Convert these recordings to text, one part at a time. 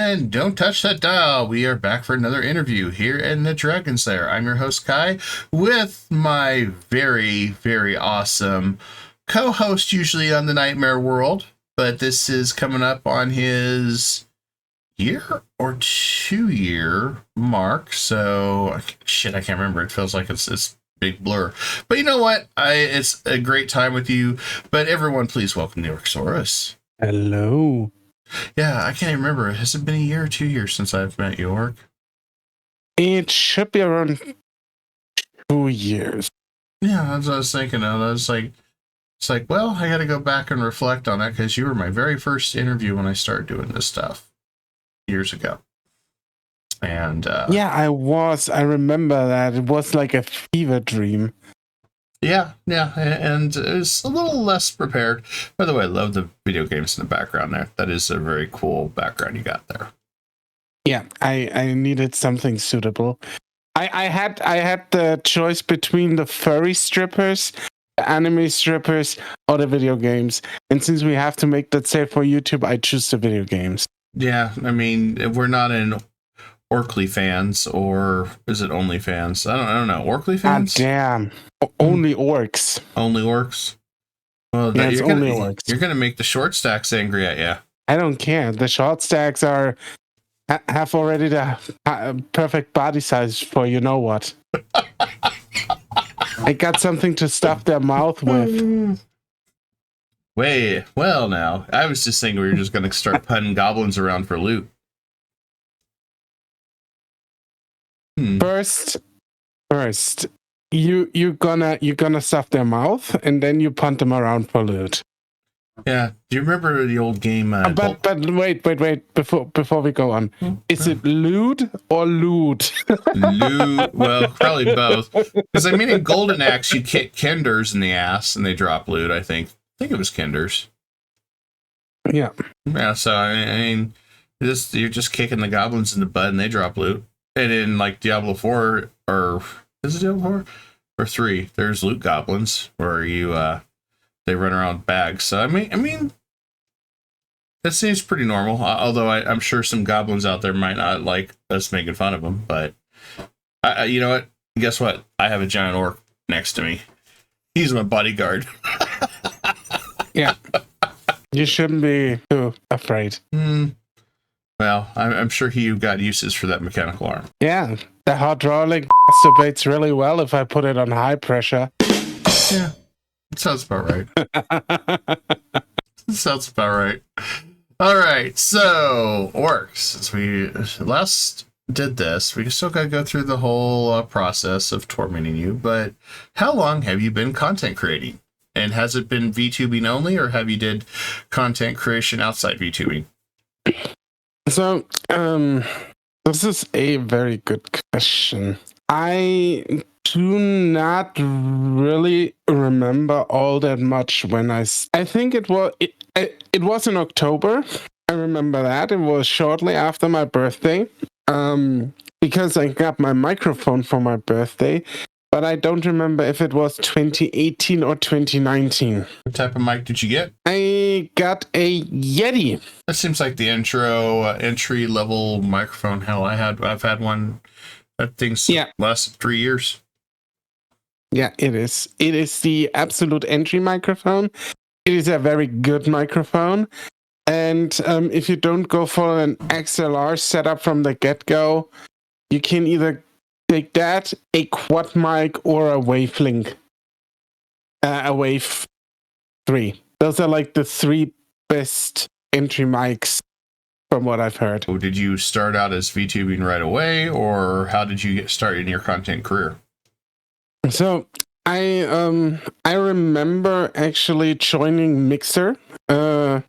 And don't touch that dial. We are back for another interview here in the Dragon Slayer. I'm your host, Kai, with my very, very awesome co-host, usually on the Nightmare World. But this is coming up on his year or 2 year mark. So, shit, I can't remember. It feels like it's big blur. But you know what? It's a great time with you. But everyone, please welcome the Orcosaurus. Hello. Yeah, I can't even remember. Has it been a year or 2 years since I've met you, Orc? It should be around 2 years. Yeah, that's what I was thinking of. It's like, well, I got to go back and reflect on that because you were my very first interview when I started doing this stuff years ago. And yeah, I remember that. It was like a fever dream. Yeah, and it's a little less prepared. By the way, I love the video games in the background there. That is a very cool background you got there. Yeah, I needed something suitable. I had the choice between the furry strippers, the anime strippers, or the video games. And since we have to make that safe for YouTube, I choose the video games. Yeah, I mean, we're not in Orcly fans, or is it only fans? I don't know. Orcly fans? Damn. Only orcs. Only orcs? Well, yeah, it's only orcs. You're going to make the short stacks angry at you. I don't care. The short stacks have already the perfect body size for you know what. I got something to stuff their mouth with. Wait, well now. I was just thinking we were just going to start punting goblins around for loot. First, you're gonna stuff their mouth, and then you punt them around for loot. Yeah. Do you remember the old game? But wait. Before we go on, is it lewd or loot? Loot. Well, probably both. Because I mean, in Golden Axe, you kick Kenders in the ass, and they drop loot. I think it was Kenders. Yeah. Yeah. So I mean, you're just kicking the goblins in the butt, and they drop loot. And in like Diablo 4, or is it Diablo 4 or 3? There's loot goblins where you they run around with bags. So I mean, that seems pretty normal. Although I'm sure some goblins out there might not like us making fun of them. But you know what? Guess what? I have a giant orc next to me. He's my bodyguard. Yeah, you shouldn't be too afraid. Well, I'm sure he got uses for that mechanical arm. Yeah, the hydraulic masturbates really well if I put it on high pressure. Yeah, that sounds about right. Sounds about right. All right, so orcs. Since we last did this, we still got to go through the whole process of tormenting you. But how long have you been content creating? And has it been VTubing only, or have you did content creation outside VTubing? So, this is a very good question. I do not really remember all that much when I think it was in October. I remember that. It was shortly after my birthday. Because I got my microphone for my birthday, but I don't remember if it was 2018 or 2019. What type of mic did you get? I got a Yeti. That seems like the entry level microphone. Hell, I've had one. That thing's lasted 3 years. Yeah, it is. It is the absolute entry microphone. It is a very good microphone. And if you don't go for an XLR setup from the get-go, you can either take that, a quad mic, or a wavelink. A Wave 3. Those are like the 3 best entry mics from what I've heard. So did you start out as VTubing right away, or how did you get started in your content career? So I remember actually joining Mixer and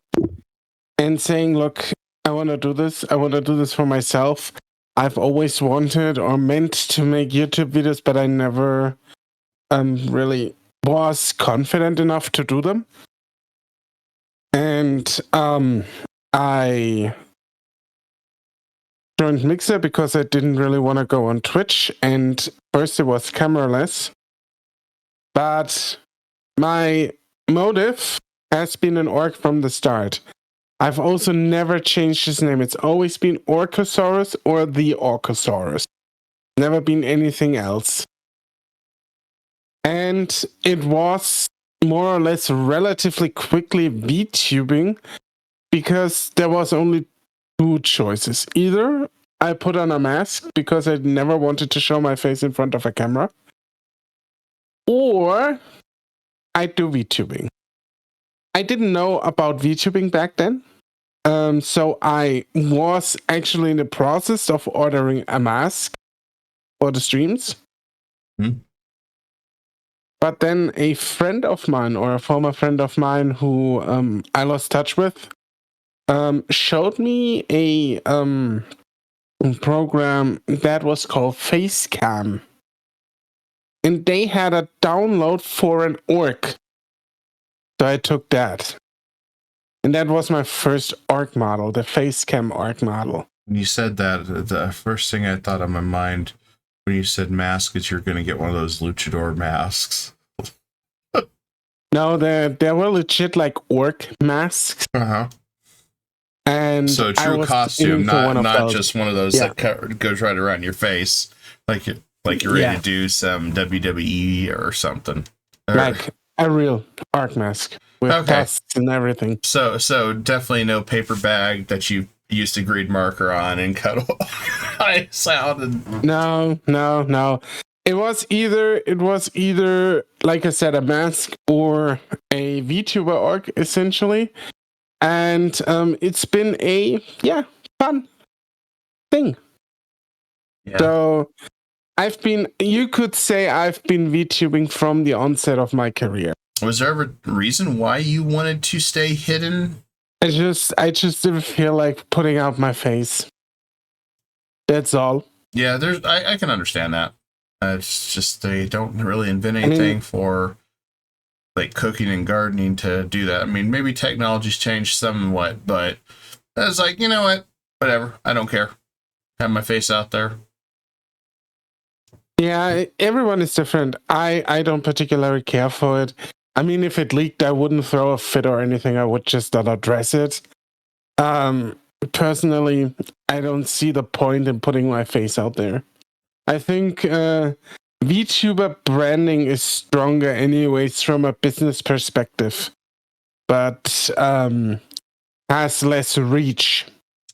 saying, look, I want to do this. I want to do this for myself. I've always wanted or meant to make YouTube videos, but I never really was confident enough to do them. And I joined Mixer because I didn't really want to go on Twitch. And first it was cameraless. But my motive has been an orc from the start. I've also never changed his name. It's always been Orcosaurus or the Orcosaurus. Never been anything else. And it was more or less relatively quickly Vtubing because there was only two choices. Either I put on a mask because I never wanted to show my face in front of a camera, or I do Vtubing. I didn't know about Vtubing back then. So I was actually in the process of ordering a mask for the streams. But then a friend of mine, or a former friend of mine who I lost touch with, showed me a program that was called Facecam. And they had a download for an orc. So I took that. And that was my first orc model, the Facecam orc model. When you said that, the first thing I thought on my mind when you said mask is you're going to get one of those luchador masks. No, they were legit like orc masks. Uh-huh. And so true costume, not just one of those yeah. that goes right around your face, like you're ready to do some WWE or something. Like a real orc mask with tusks and everything. So definitely no paper bag that you used a green marker on and cut ice out. And... No. It was either, like I said, a mask or a VTuber orc, essentially. And it's been a, fun thing. Yeah. So you could say I've been VTubing from the onset of my career. Was there a reason why you wanted to stay hidden? I just didn't feel like putting out my face. That's all. Yeah, I can understand that. It's just they don't really invent anything for like cooking and gardening to do that. I mean, maybe technology's changed somewhat, but I was like, you know what? Whatever. I don't care. Have my face out there. Yeah, everyone is different. I don't particularly care for it. I mean, if it leaked, I wouldn't throw a fit or anything. I would just not address it. Personally, I don't see the point in putting my face out there. I think VTuber branding is stronger anyways from a business perspective, but has less reach.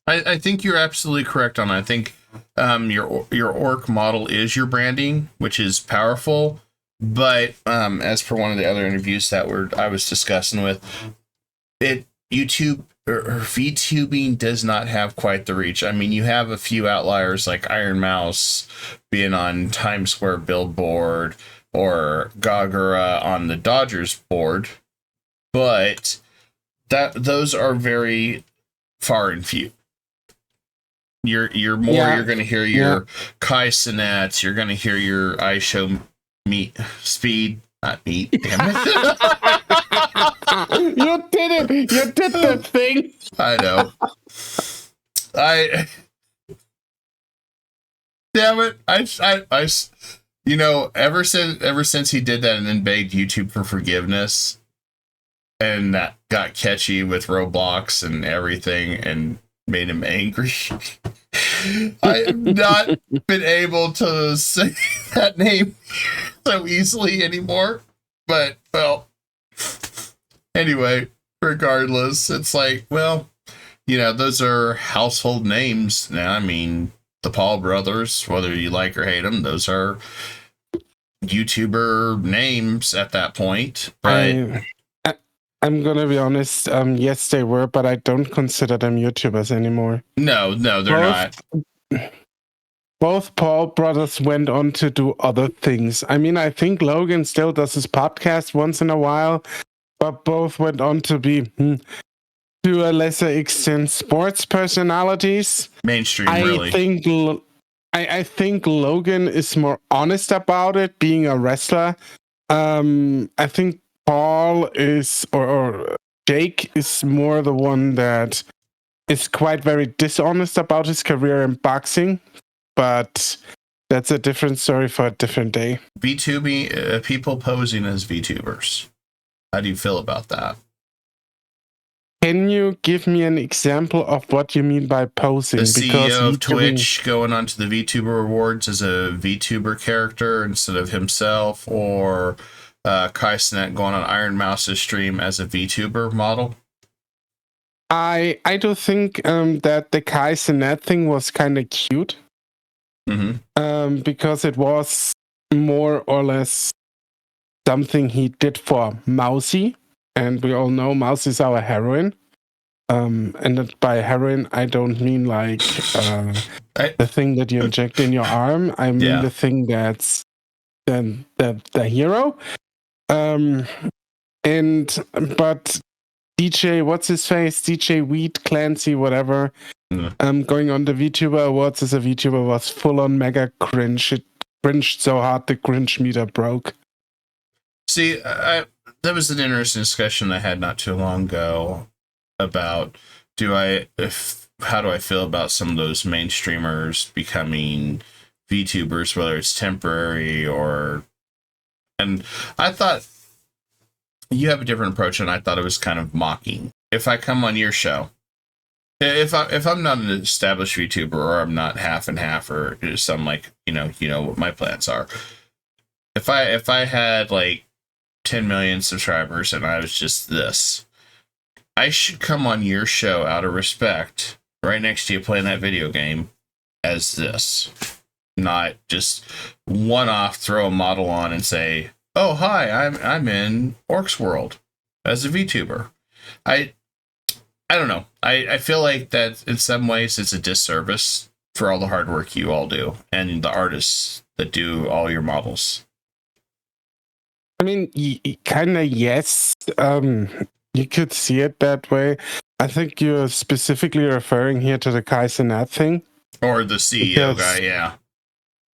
I think you're absolutely correct on that. I think your orc model is your branding, which is powerful. But as per one of the other interviews that I was discussing with, YouTube or Vtubing does not have quite the reach. I mean, you have a few outliers like Iron Mouse being on Times Square billboard or Gagara on the Dodgers board, but those are very far and few. You're going to hear your Kai Sinets, you're going to hear your iShow Speed, not meat, damn it. You did it! You did the thing! I know. Damn it. I you know, ever since he did that and then begged YouTube for forgiveness and that got catchy with Roblox and everything and made him angry, I have not been able to say that name so easily anymore. But, well, anyway, regardless, it's like, well, you know, those are household names now. I mean, the Paul brothers, whether you like or hate them, those are YouTuber names at that point. But I'm gonna be honest. Yes, they were, but I don't consider them YouTubers anymore. No, they're not. Both Paul brothers went on to do other things. I mean, I think Logan still does his podcast once in a while, but both went on to be, to a lesser extent, sports personalities. Mainstream, really. I think Logan is more honest about it, being a wrestler. I think Paul is, or Jake is more the one that is quite very dishonest about his career in boxing. But that's a different story for a different day. VTubing, people posing as VTubers. How do you feel about that? can you give me an example of what you mean by posing? The CEO of VTubing, Twitch going onto the VTuber awards as a VTuber character instead of himself, or Kai Cenat going on Iron Mouse's stream as a VTuber model. I do think that the Kai Cenat thing was kind of cute, because it was more or less something he did for Mousy, and we all know Mousy is our heroine. And by heroin, I don't mean like the thing that you inject in your arm. I mean the thing that's the hero. But DJ, what's his face? DJ Wheat, Clancy, whatever. Going on the VTuber Awards as a VTuber was full on mega cringe. It cringed so hard the cringe meter broke. See, that was an interesting discussion I had not too long ago about how do I feel about some of those mainstreamers becoming VTubers, whether it's temporary or, and I thought you have a different approach, and I thought it was kind of mocking. If I come on your show, if I'm not an established VTuber, or I'm not half and half, or some like you know what my plans are. If I had like 10 million subscribers and I was just this, I should come on your show out of respect, right next to you playing that video game, as this, not just one-off throw a model on and say, "Oh hi, I'm in Orcs World as a VTuber." I don't know. I feel like that in some ways it's a disservice for all the hard work you all do and the artists that do all your models. I mean, kind of yes. You could see it that way. I think you're specifically referring here to the Kai Cenat thing. Or the CEO guy, yeah.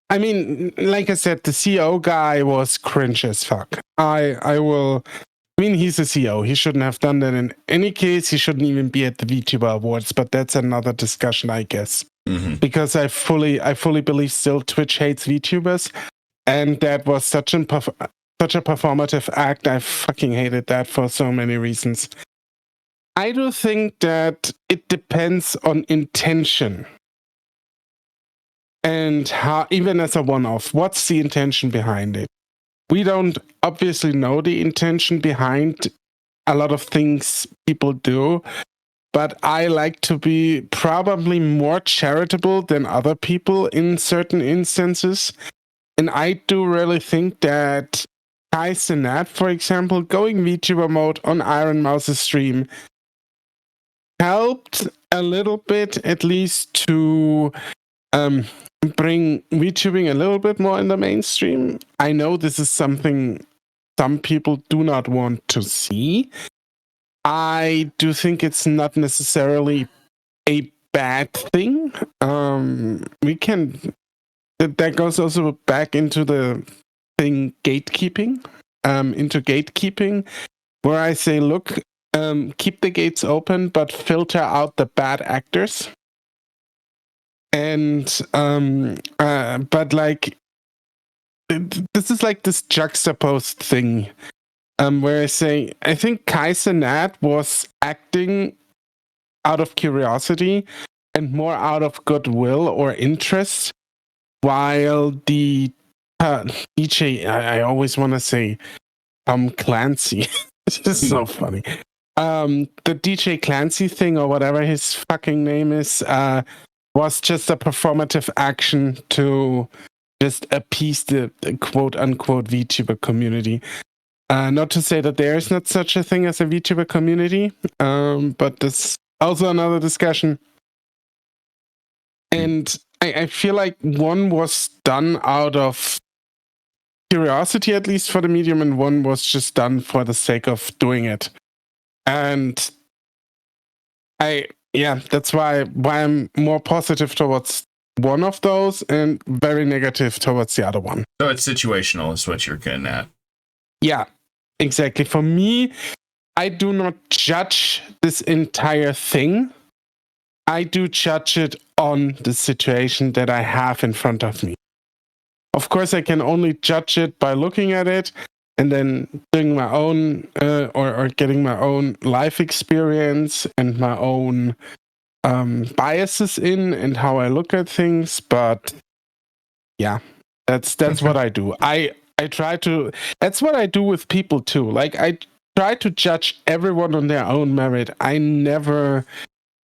I mean, like I said, the CEO guy was cringe as fuck. I mean, he's a CEO. He shouldn't have done that in any case. He shouldn't even be at the VTuber Awards, but that's another discussion, I guess. Because I fully believe still Twitch hates VTubers, and that was such a performative act. I fucking hated that for so many reasons. I do think that it depends on intention. And how, even as a one-off, what's the intention behind it? We don't obviously know the intention behind a lot of things people do, but I like to be probably more charitable than other people in certain instances. And I do really think that Kai Cenat, for example, going VTuber mode on Iron Mouse's stream helped a little bit, at least, to bring VTubing a little bit more in the mainstream. I know this is something some people do not want to see. I do think it's not necessarily a bad thing. That goes also back into the thing gatekeeping, where I say, look, keep the gates open, but filter out the bad actors. And but like this is like this juxtaposed thing, where I say I think Kai Cenat was acting out of curiosity and more out of goodwill or interest, while the DJ, I always want to say Clancy. It's just so funny. The DJ Clancy thing, or whatever his fucking name is, was just a performative action to just appease the quote-unquote VTuber community. Not to say that there is not such a thing as a VTuber community, but that's also another discussion. And I feel like one was done out of curiosity, at least for the medium, and one was just done for the sake of doing it. And that's why I'm more positive towards one of those and very negative towards the other one. So it's situational is what you're getting at. Yeah, exactly. For me, I do not judge this entire thing. I do judge it on the situation that I have in front of me. Of course, I can only judge it by looking at it. and then doing my own or getting my own life experience and my own biases in and how I look at things. But yeah, that's what I do. I try to. That's what I do with people too. Like I try to judge everyone on their own merit. I never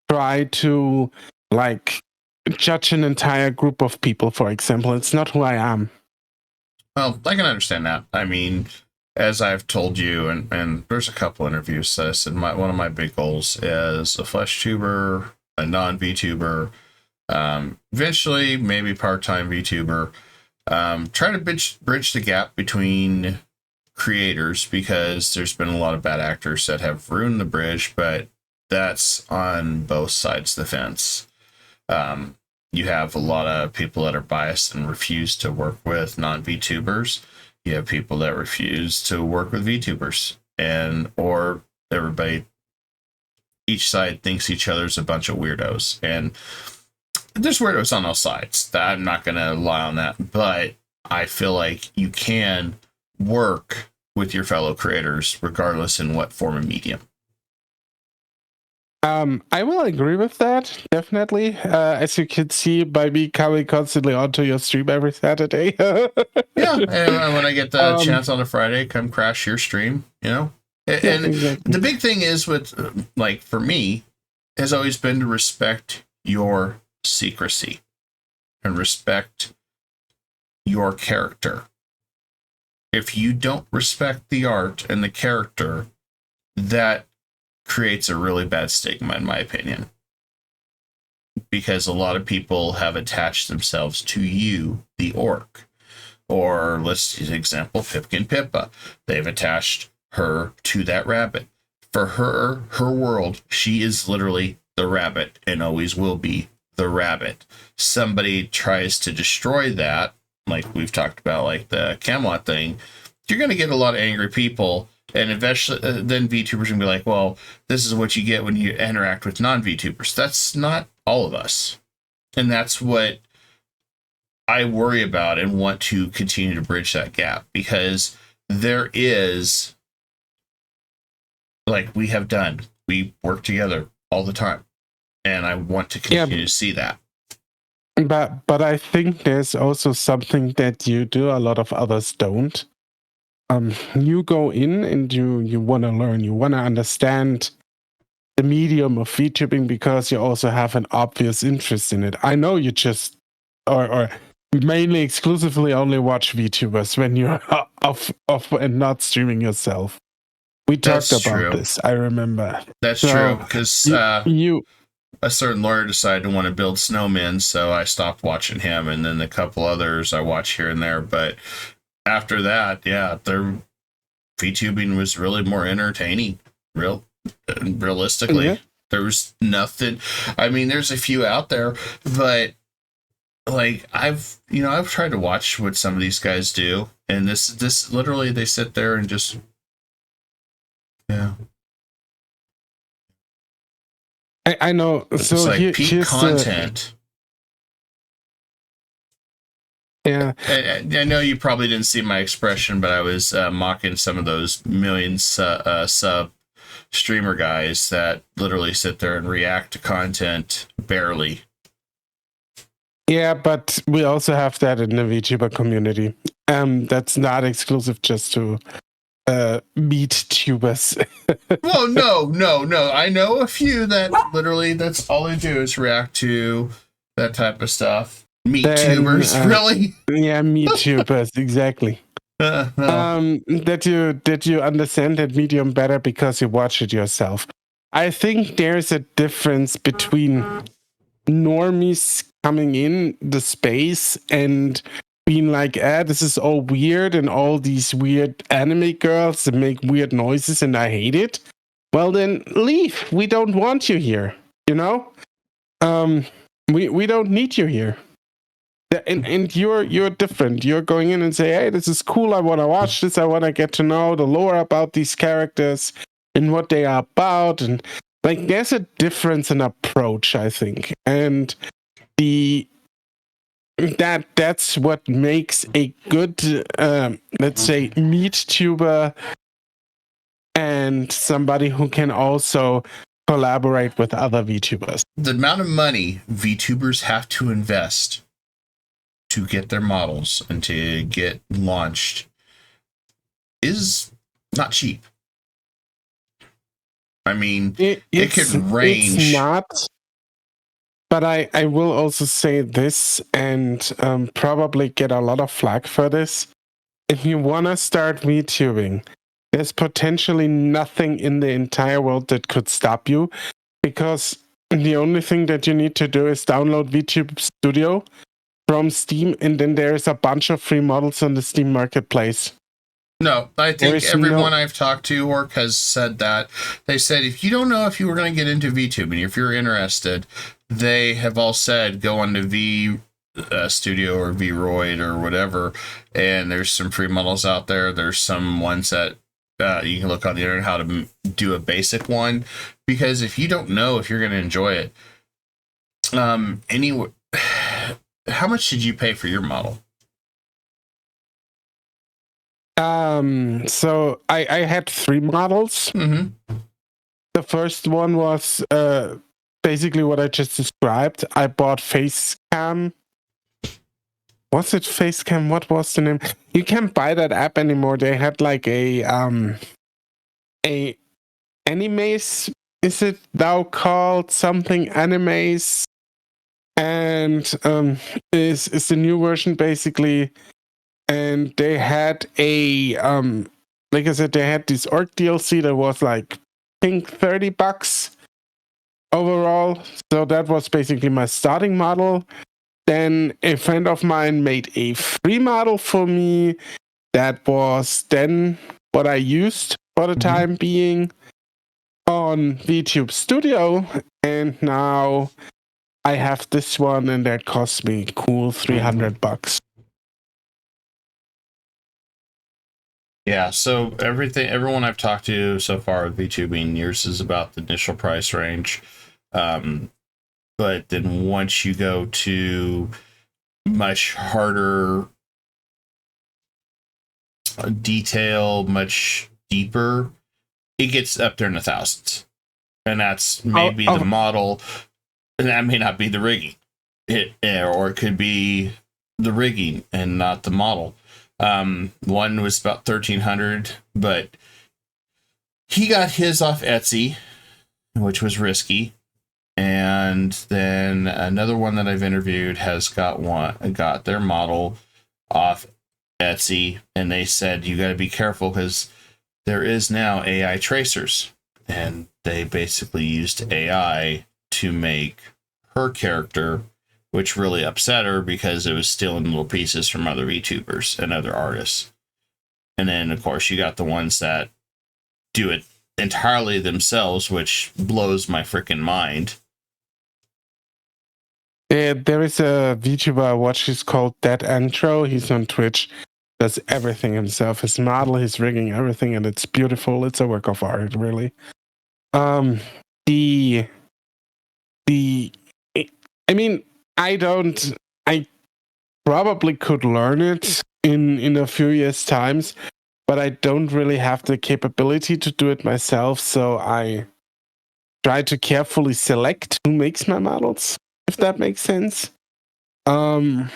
try to like judge an entire group of people. For example, it's not who I am. Well, I can understand that. I mean, as I've told you, and there's a couple interviews that I said one of my big goals is a flesh tuber, a non-Vtuber, eventually maybe part-time Vtuber. Try to bridge the gap between creators, because there's been a lot of bad actors that have ruined the bridge, but that's on both sides of the fence. You have a lot of people that are biased and refuse to work with non-Vtubers. You have people that refuse to work with Vtubers, and or everybody, each side thinks each other's a bunch of weirdos, and there's weirdos on all sides. I'm not going to lie on that, but I feel like you can work with your fellow creators regardless in what form of medium. I will agree with that, definitely. As you can see by me coming constantly onto your stream every Saturday. Yeah, and when I get the chance on a Friday, come crash your stream, you know? And exactly. The big thing is with, like, for me, has always been to respect your secrecy and respect your character. If you don't respect the art and the character, that creates a really bad stigma, in my opinion, because a lot of people have attached themselves to you, the orc, or let's use an example, Pipkin Pippa. They've attached her to that rabbit. For her world, she is literally the rabbit and always will be the rabbit. Somebody tries to destroy that, like we've talked about, like the Camelot thing, you're going to get a lot of angry people. And eventually, then VTubers can be like, well, this is what you get when you interact with non-VTubers. That's not all of us. And that's what I worry about and want to continue to bridge that gap, because there is, like we have done, we work together all the time. And I want to continue to see that. But I think there's also something that you do, a lot of others don't. You go in and you want to learn, you want to understand the medium of VTubing because you also have an obvious interest in it. I know you just or mainly exclusively only watch VTubers when you're off and not streaming yourself. We talked about this, I remember. That's true, because a certain lawyer decided to want to build snowmen, so I stopped watching him, and then a couple others I watch here and there, but after that, yeah, their VTubing was really more entertaining. Realistically, there was nothing. I mean, there's a few out there, but like I've tried to watch what some of these guys do, and this literally they sit there and just I know. It's so like peak content. Yeah, I know you probably didn't see my expression, but I was mocking some of those million sub streamer guys that literally sit there and react to content barely. Yeah, but we also have that in the VTuber community. That's not exclusive just to meat tubers. Well, no. I know a few that literally that's all they do is react to that type of stuff. Meat tubers, really? Yeah, meat tubers, exactly. That you understand that medium better because you watch it yourself. I think there's a difference between normies coming in the space and being like, this is all weird and all these weird anime girls that make weird noises and I hate it. Well, then leave. We don't want you here. You know? We don't need you here. And you're different. You're going in and say, hey, this is cool. I want to watch this. I want to get to know the lore about these characters and what they are about. And like, there's a difference in approach, I think. And the that's what makes a good, let's say, meat tuber and somebody who can also collaborate with other VTubers. The amount of money VTubers have to invest to get their models and to get launched is not cheap. I mean, it could range. It's not. But I will also say this, and probably get a lot of flack for this. If you want to start VTubing, there's potentially nothing in the entire world that could stop you, because the only thing that you need to do is download VTube Studio from Steam, and then there's a bunch of free models on the Steam Marketplace. No, I think everyone I've talked to or has said that. They said if you don't know if you were going to get into VTubing, if you're interested, they have all said go on to V Studio or Vroid or whatever, and there's some free models out there. There's some ones that you can look on the internet how to do a basic one, because if you don't know if you're going to enjoy it, anyway, how much did you pay for your model? So I had 3 models. Mm-hmm. The first one was basically what I just described. I bought Facecam. Was it Facecam? What was the name? You can't buy that app anymore. They had like a animes. Is it now called something animes? And is the new version basically. And they had a like I said, they had this Orc DLC that was like, I think, $30 overall. So that was basically my starting model. Then a friend of mine made a free model for me. That was then what I used for the time being on VTube Studio. And now I have this one, and that cost me cool $300. Yeah, so everyone I've talked to so far with VTubing, yours is about the initial price range. But then once you go to much harder detail, much deeper, it gets up there in the thousands. And that's maybe the model, and that may not be the rigging. Or it could be the rigging and not the model. One was about 1,300, but he got his off Etsy, which was risky. And then another one that I've interviewed has got their model off Etsy, and they said you got to be careful because there is now AI tracers, and they basically used AI to make her character, which really upset her because it was stealing little pieces from other VTubers and other artists. And then, of course, you got the ones that do it entirely themselves, which blows my freaking mind. There is a VTuber I watch. He's called Dead Antro. He's on Twitch. Does everything himself. His model, his rigging, everything, and it's beautiful. It's a work of art, really. I mean, I probably could learn it in a few years' times, but I don't really have the capability to do it myself, so I try to carefully select who makes my models, if that makes sense. I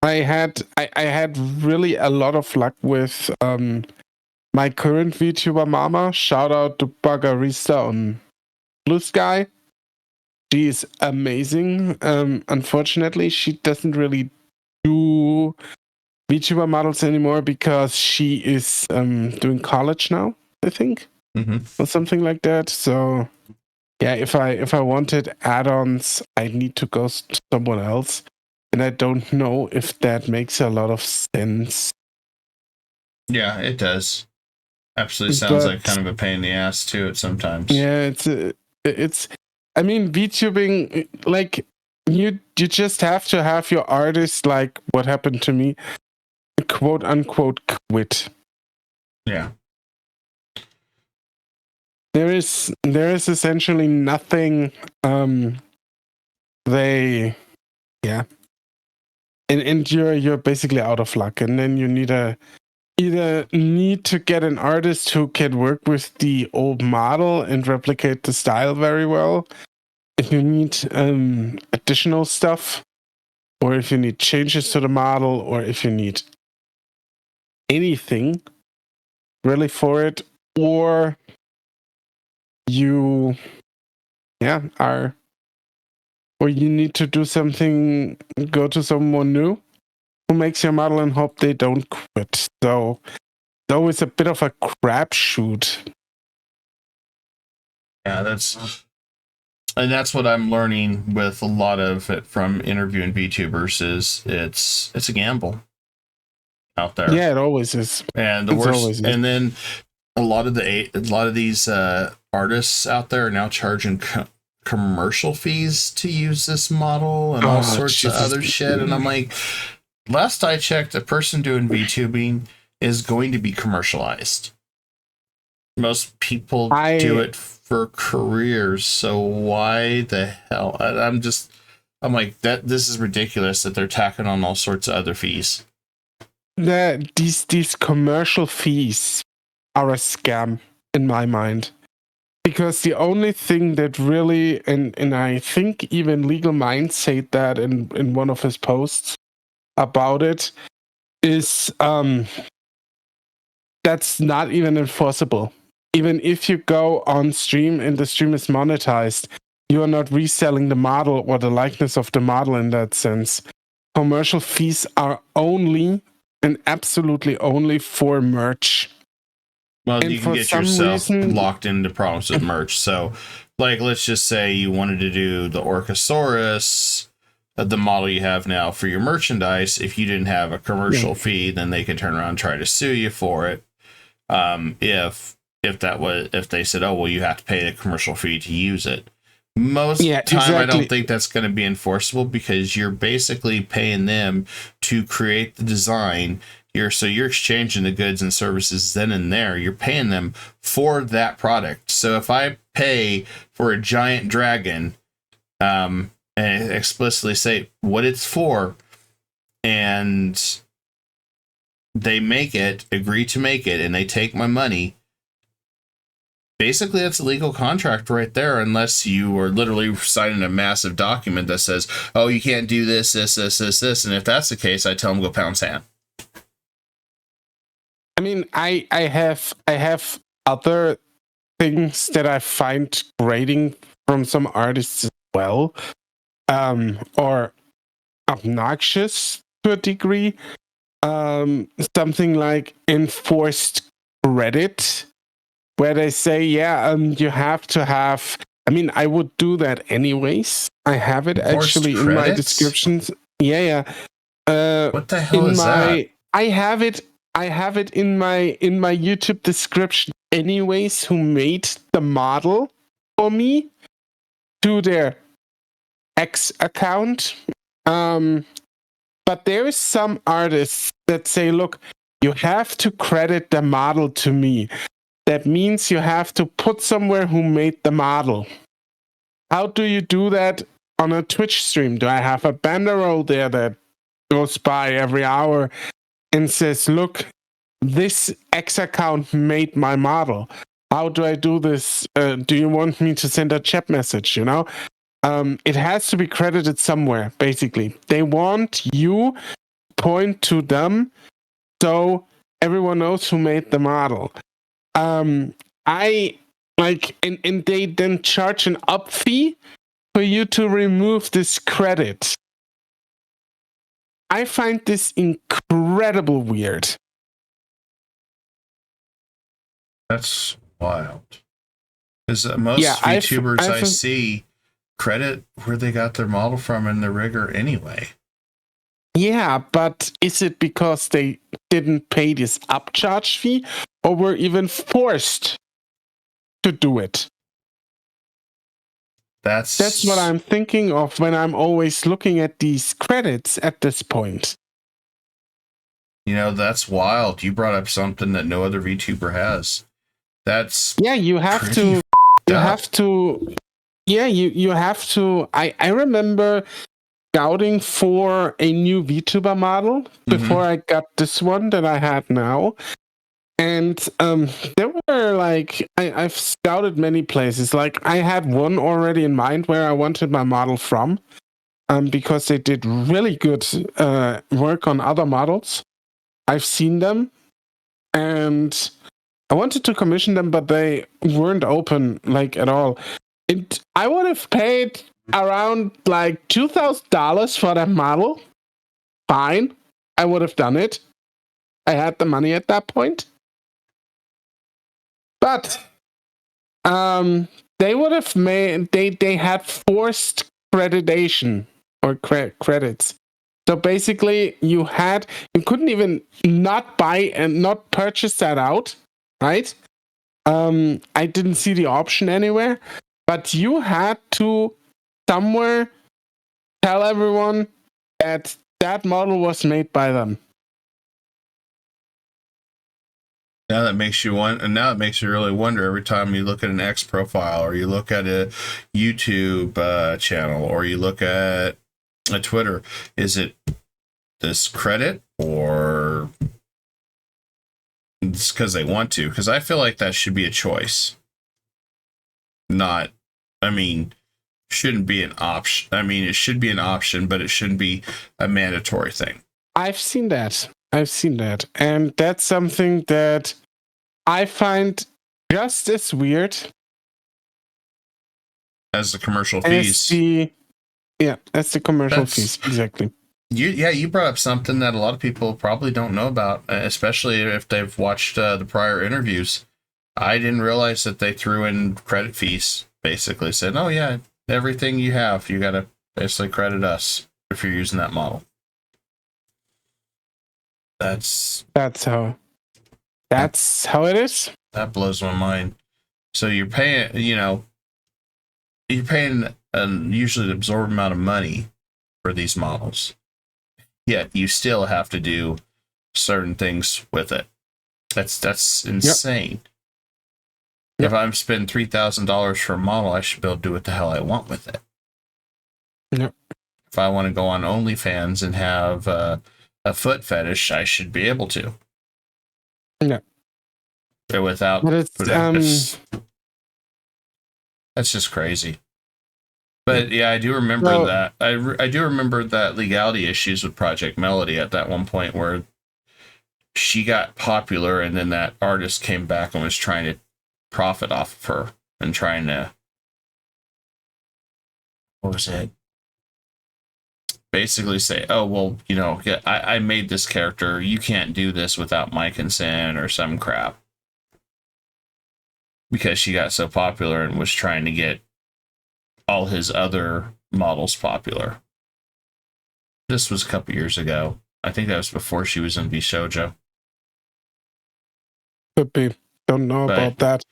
had really a lot of luck with my current VTuber mama. Shout out to Bagarista on Blue Sky. She is amazing. Unfortunately, she doesn't really do VTuber models anymore because she is doing college now, I think, or something like that. So yeah, if I wanted add-ons, I need to go to someone else, and I don't know if that makes a lot of sense. Yeah, it does. Absolutely sounds like kind of a pain in the ass too at sometimes. Yeah, it's. I mean, VTubing, like, you just have to have your artist, like what happened to me, quote unquote, quit. Yeah. There is essentially nothing and you're basically out of luck, and then you either need to get an artist who can work with the old model and replicate the style very well. If you need additional stuff, or if you need changes to the model, or if you need anything really for it, or you or you need to do something, go to someone new who makes your model and hope they don't quit. So it's always a bit of a crapshoot. Yeah, that's what I'm learning with a lot of it from interviewing VTubers is it's a gamble out there. Yeah, it always is. And the worst, and then a lot of these artists out there are now charging commercial fees to use this model and all sorts of other shit. And I'm like, last I checked, a person doing VTubing is going to be commercialized. Most people do it for careers, so why the hell? I'm like, this is ridiculous that they're tacking on all sorts of other fees. These commercial fees are a scam in my mind, because the only thing that really, and I think even Legal Minds said that in one of his posts about it, is that's not even enforceable. Even if you go on stream and the stream is monetized, you are not reselling the model or the likeness of the model in that sense. Commercial fees are only and absolutely only for merch. Well, and you can get yourself locked into problems with merch. So, like, let's just say you wanted to do the Orcosaurus, the model you have now, for your merchandise. If you didn't have a commercial fee, then they could turn around and try to sue you for it. If they said, oh, well, you have to pay a commercial fee to use it. Most time, exactly. I don't think that's going to be enforceable, because you're basically paying them to create the design. You're exchanging the goods and services then and there. You're paying them for that product. So if I pay for a giant dragon, and explicitly say what it's for, and they agree to make it, and they take my money, basically that's a legal contract right there, unless you are literally signing a massive document that says, oh, you can't do this. And if that's the case, I tell them go pound sand. I mean, I have other things that I find grating from some artists as well, or obnoxious to a degree. Something like enforced credit, where they say, you have to have. I mean, I would do that anyways. I have it enforced actually credits? In my descriptions. Yeah. What the hell is that? I have it in my YouTube description anyways, who made the model for me to their X account. But there is some artists that say, look, you have to credit the model to me. That means you have to put somewhere who made the model. How do you do that on a Twitch stream? Do I have a banner there that goes by every hour and says, look, this X account made my model? How do I do this? Do you want me to send a chat message, it has to be credited somewhere, basically. They want you to point to them so everyone knows who made the model. I like, and they then charge an up fee for you to remove this credit. I find this incredibly weird. That's wild. Because most VTubers I see credit where they got their model from and their rigger anyway. Yeah, but is it because they didn't pay this upcharge fee, or were even forced to do it? That's what I'm thinking of when I'm always looking at these credits at this point. That's wild. You brought up something that no other VTuber has. That's you have to. You have to. Yeah, you have to. I remember scouting for a new VTuber model before I got this one that I had now. And there were like, I've scouted many places. Like I had one already in mind where I wanted my model from, because they did really good work on other models. I've seen them, and I wanted to commission them, but they weren't open like at all. I would have paid around like $2,000 for that model. Fine, I would have done it. I had the money at that point. But they would have made they had forced accreditation or credits. So basically, you couldn't even not buy and not purchase that out, right? I didn't see the option anywhere, but you had to somewhere tell everyone that that model was made by them. Now that makes you really wonder every time you look at an X profile, or you look at a YouTube channel, or you look at a Twitter. Is it this credit, or it's because they want to? Because I feel like that should be a choice. Shouldn't be an option. I mean, it should be an option, but it shouldn't be a mandatory thing. I've seen that. And that's something that I find just as weird as the commercial fees. As the commercial fees, exactly. You brought up something that a lot of people probably don't know about, especially if they've watched the prior interviews. I didn't realize that they threw in credit fees. Basically said, oh yeah, everything you have, you got to basically credit us if you're using that model. That's how it is. That blows my mind. So you're paying usually an absorbed amount of money for these models, yet you still have to do certain things with it. That's insane. Yep. If I'm spending $3,000 for a model, I should be able to do what the hell I want with it. Yep. If I want to go on OnlyFans and have a foot fetish, I should be able to. No. Without, that's just crazy. But yeah, I do remember that. I do remember that legality issues with Project Melody at that one point where she got popular, and then that artist came back and was trying to profit off of her and trying to, what was it? Basically say, oh, well, I made this character. You can't do this without my consent or some crap. Because she got so popular and was trying to get all his other models popular. This was a couple years ago. I think that was before she was in VShojo. Could be. Don't know about that.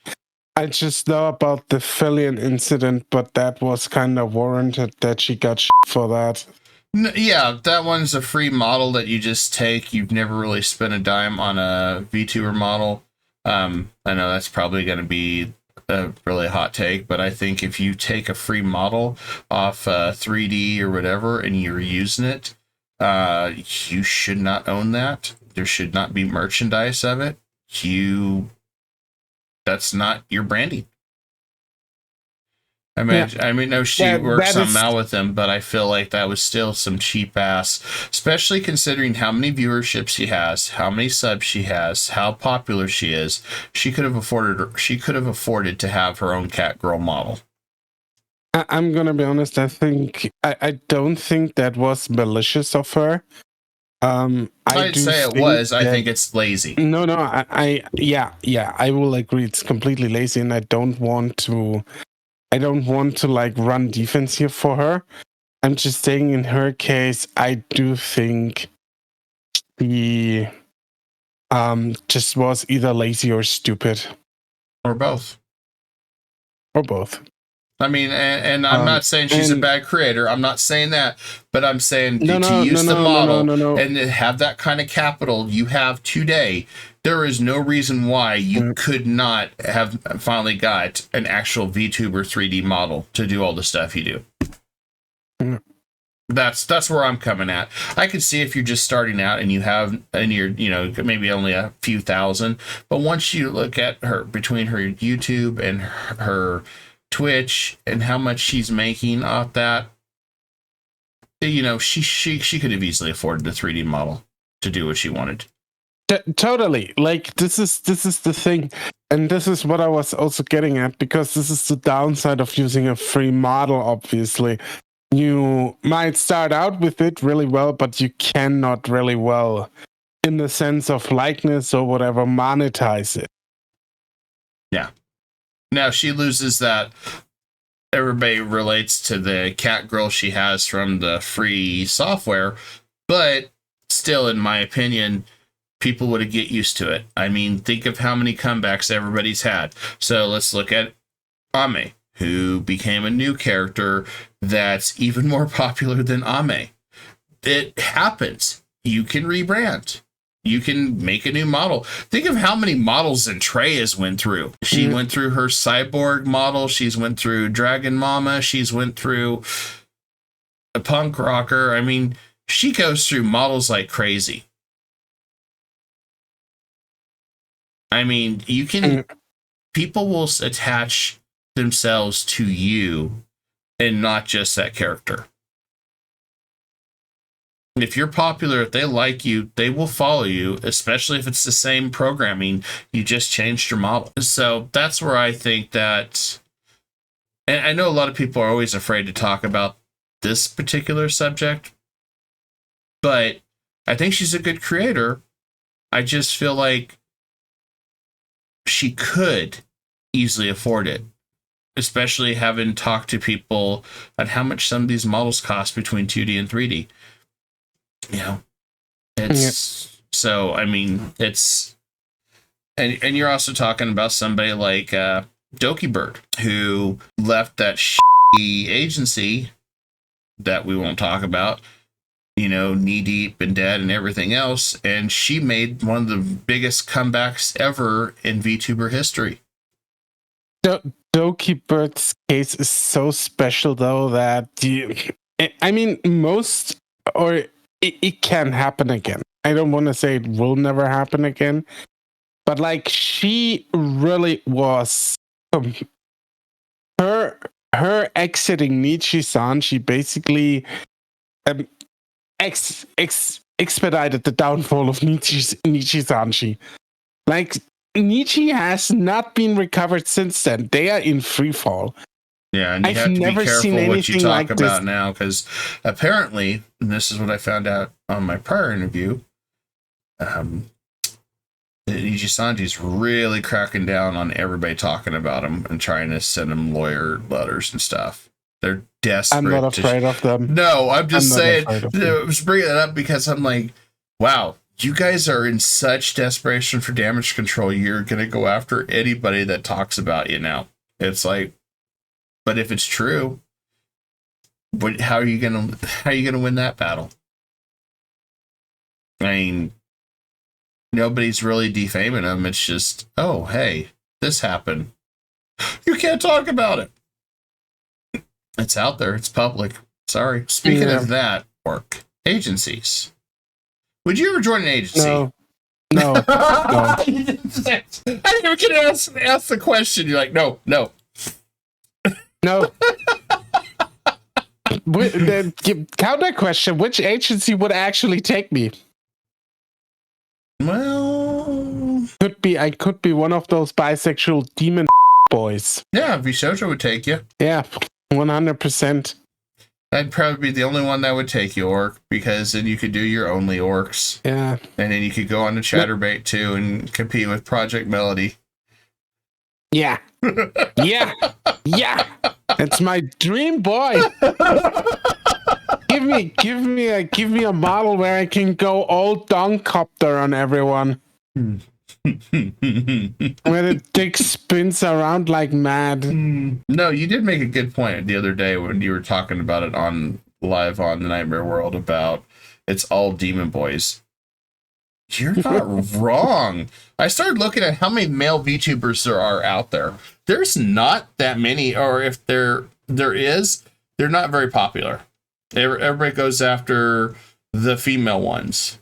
I just know about the Fillion incident, but that was kind of warranted that she got shit for that. Yeah, that one's a free model that you just take. You've never really spent a dime on a VTuber model. I know that's probably going to be a really hot take, but I think if you take a free model off 3D or whatever and you're using it, you should not own that. There should not be merchandise of it. That's not your branding. I know she worked something out with them, but I feel like that was still some cheap ass, especially considering how many viewerships she has, how many subs she has, how popular she is. She could have afforded to have her own cat girl model. I'm gonna be honest. I don't think that was malicious of her. I'd say it was. I think it's lazy. No. I will agree. It's completely lazy, and I don't want to like run defense here for her. I'm just saying in her case, I do think she just was either lazy or stupid. Or both. I mean, and I'm not saying she's a bad creator. I'm not saying that, but I'm saying to use the model and have that kind of capital you have today, there is no reason why you could not have finally got an actual VTuber 3D model to do all the stuff you do. That's where I'm coming at. I could see if you're just starting out and you're maybe only a few thousand, but once you look at her between her YouTube and her Twitch and how much she's making off that, she could have easily afforded a 3D model to do what she wanted. Totally. Like this is the thing, and this is what I was also getting at, because this is the downside of using a free model. Obviously, you might start out with it really well, but you cannot really well, in the sense of likeness or whatever, monetize it. Yeah. Now she loses that. Everybody relates to the cat girl she has from the free software, but still, in my opinion, people would get used to it. I mean, think of how many comebacks everybody's had. So let's look at Ame, who became a new character that's even more popular than Ame. It happens. You can rebrand. You can make a new model. Think of how many models Zentreya's went through. She went through her cyborg model. She's went through Dragon Mama. She's went through a punk rocker. I mean, she goes through models like crazy. I mean, people will attach themselves to you and not just that character. If you're popular, if they like you, they will follow you, especially if it's the same programming. You just changed your model. So that's where I think that, and I know a lot of people are always afraid to talk about this particular subject, but I think she's a good creator. I just feel like she could easily afford it, especially having talked to people on how much some of these models cost between 2D and 3D. So, I mean, it's, and you're also talking about somebody like Doki Bird, who left that agency that we won't talk about, knee deep and dead and everything else, and she made one of the biggest comebacks ever in VTuber history. Doki Bird's case is so special, though, that it can happen again. I don't want to say it will never happen again, but like she really was her exiting Nichi-san. She basically expedited the downfall of Nichi-san. Like Nichi has not been recovered since then. They are in free fall. Yeah, and you have to be careful what you talk about now, because apparently, and this is what I found out on my prior interview, Niji Sanji's really cracking down on everybody talking about him and trying to send him lawyer letters and stuff. They're desperate. I'm not afraid of them. No, I'm just saying. I was bringing that up because I'm like, wow, you guys are in such desperation for damage control. You're going to go after anybody that talks about you now. It's like, but if it's true, how are you gonna win that battle? I mean, nobody's really defaming them. It's just, oh, hey, this happened. You can't talk about it. It's out there. It's public. Sorry. Speaking of that, work agencies. Would you ever join an agency? No. I didn't even get to ask the question. You're like, no. Counter question: which agency would actually take me? Well, I could be one of those bisexual demon boys. Yeah, Vishoja would take you. Yeah, 100%. I'd probably be the only one that would take you, Orc, because then you could do your only Orcs. Yeah. And then you could go on to Chatterbait too and compete with Project Melody. Yeah. Yeah. It's my dream, boy. Give me a model where I can go all Donkcopter on everyone. Where the dick spins around like mad. No, you did make a good point the other day when you were talking about it live on the Nightmare World about it's all demon boys. You're not wrong. I started looking at how many male VTubers there are out there. There's not that many, or if there is, they're not very popular. Everybody goes after the female ones.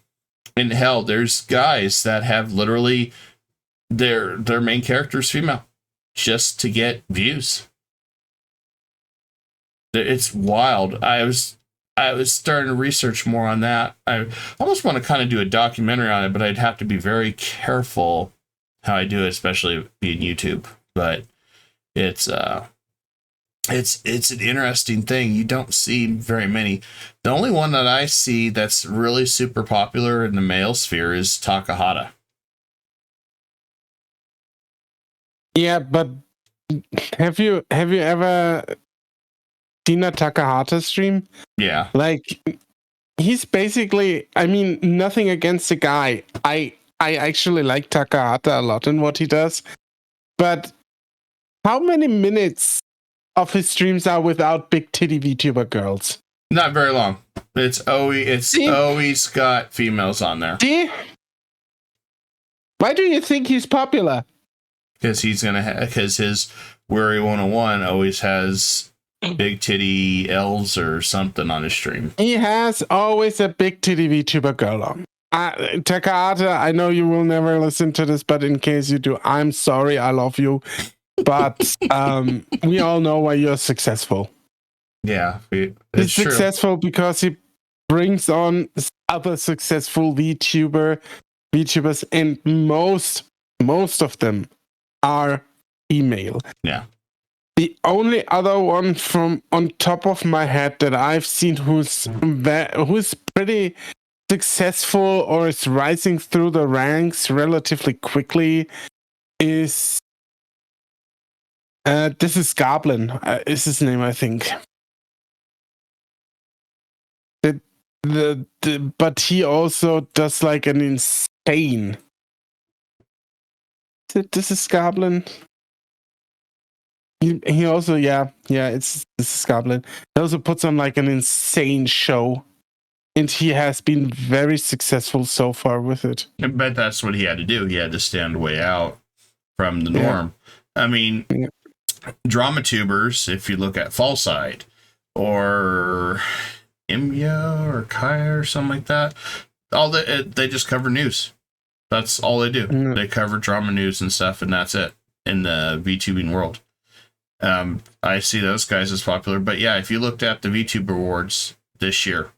And hell, there's guys that have literally their main character is female just to get views. It's wild. I was starting to research more on that. I almost want to kind of do a documentary on it, but I'd have to be very careful how I do it, especially being YouTube. But it's an interesting thing. You don't see very many. The only one that I see that's really super popular in the male sphere is Takahata. Yeah, but have you ever seen a Takahata stream? Yeah. Like, he's basically, I mean, nothing against the guy. I actually like Takahata a lot in what he does. But how many minutes of his streams are without big titty VTuber girls? Not very long. It's always got females on there. See? Why do you think he's popular? Because because his Worry 101 always has big titty elves or something on his stream. He has always a big titty VTuber girl on. Takahata, I know you will never listen to this, but in case you do, I'm sorry, I love you. But we all know why you're successful. Yeah, he's successful because he brings on other successful VTubers, and most of them are female. Yeah. The only other one from on top of my head that I've seen who's pretty successful or is rising through the ranks relatively quickly is this is Goblin. Is his name, I think. But he also does like an insane. This is Goblin. He also this is Goblin. He also puts on like an insane show, and he has been very successful so far with it. I bet that's what he had to do. He had to stand way out from the norm. I mean, drama tubers, if you look at Fallside or Imya or Kaya or something like that, they just cover news. That's all they do. They cover drama news and stuff, and that's it in the VTubing world. I see those guys as popular, but yeah, if you looked at the VTuber awards this year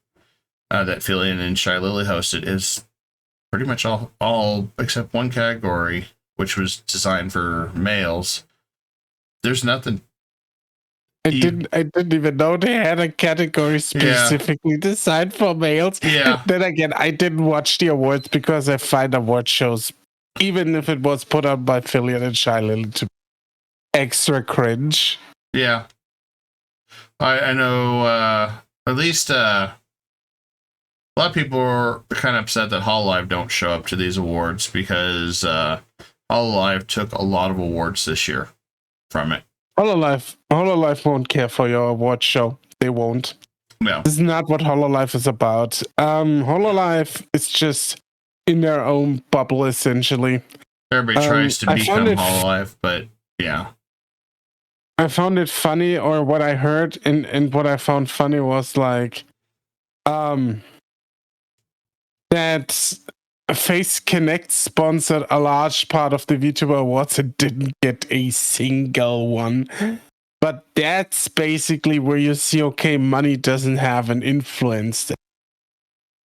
that Fillion and Shy Lily hosted, is pretty much all except one category, which was designed for males. There's nothing. I didn't even know they had a category specifically designed for males. Yeah. Then again, I didn't watch the awards because I find award shows, even if it was put on by Fillion and Shy Lily, to extra cringe. Yeah. I know at least a lot of people are kind of upset that Hololive don't show up to these awards because Hololive took a lot of awards this year from it. Hololive won't care for your award show. They won't. No. This is not what Hololive is about. Hololive is just in their own bubble, essentially. Everybody tries to become Hololive, but yeah. I found it funny, or what I heard and what I found funny was like that Face Connect sponsored a large part of the VTuber Awards and didn't get a single one. But that's basically where you see, okay, money doesn't have an influence.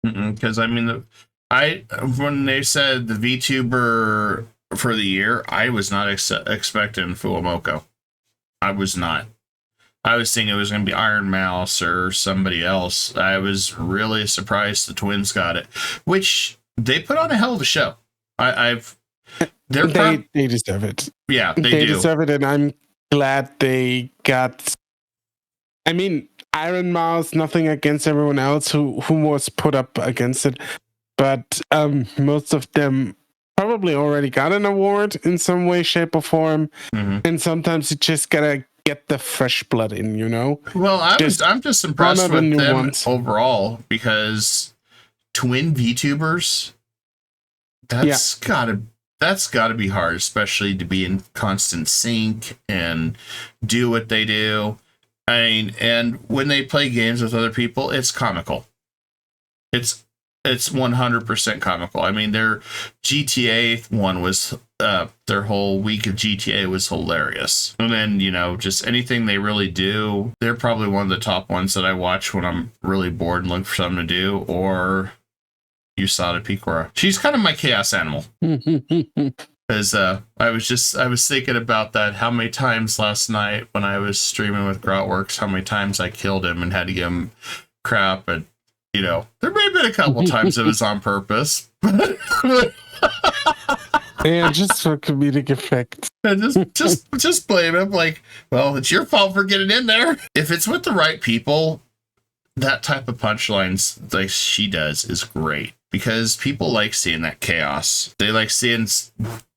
Because I mean, when they said the VTuber for the year, I was not expecting Fuamoko. I was not. I was thinking it was going to be Iron Mouse or somebody else. I was really surprised the twins got it, which they put on a hell of a show. They deserve it. Yeah, they deserve it, and I'm glad they got. I mean, Iron Mouse. Nothing against everyone else who was put up against it, but most of them probably already got an award in some way, shape, or form. Mm-hmm. And sometimes you just gotta get the fresh blood in, you know. Well, I'm just impressed with them overall because twin VTubers. That's gotta be hard, especially to be in constant sync and do what they do. I mean, and when they play games with other people, it's comical. It's 100% comical. I mean, their GTA one was their whole week of GTA was hilarious. And then, just anything they really do, they're probably one of the top ones that I watch when I'm really bored and looking for something to do. Or USADA Picora. She's kind of my chaos animal. Because I was thinking about that, how many times last night when I was streaming with Grotworks, how many times I killed him and had to give him crap. And, there may have been a couple times it was on purpose. Yeah, just for comedic effect. just blame him. Like, well, it's your fault for getting in there. If it's with the right people, that type of punchlines like she does is great. Because people like seeing that chaos. They like seeing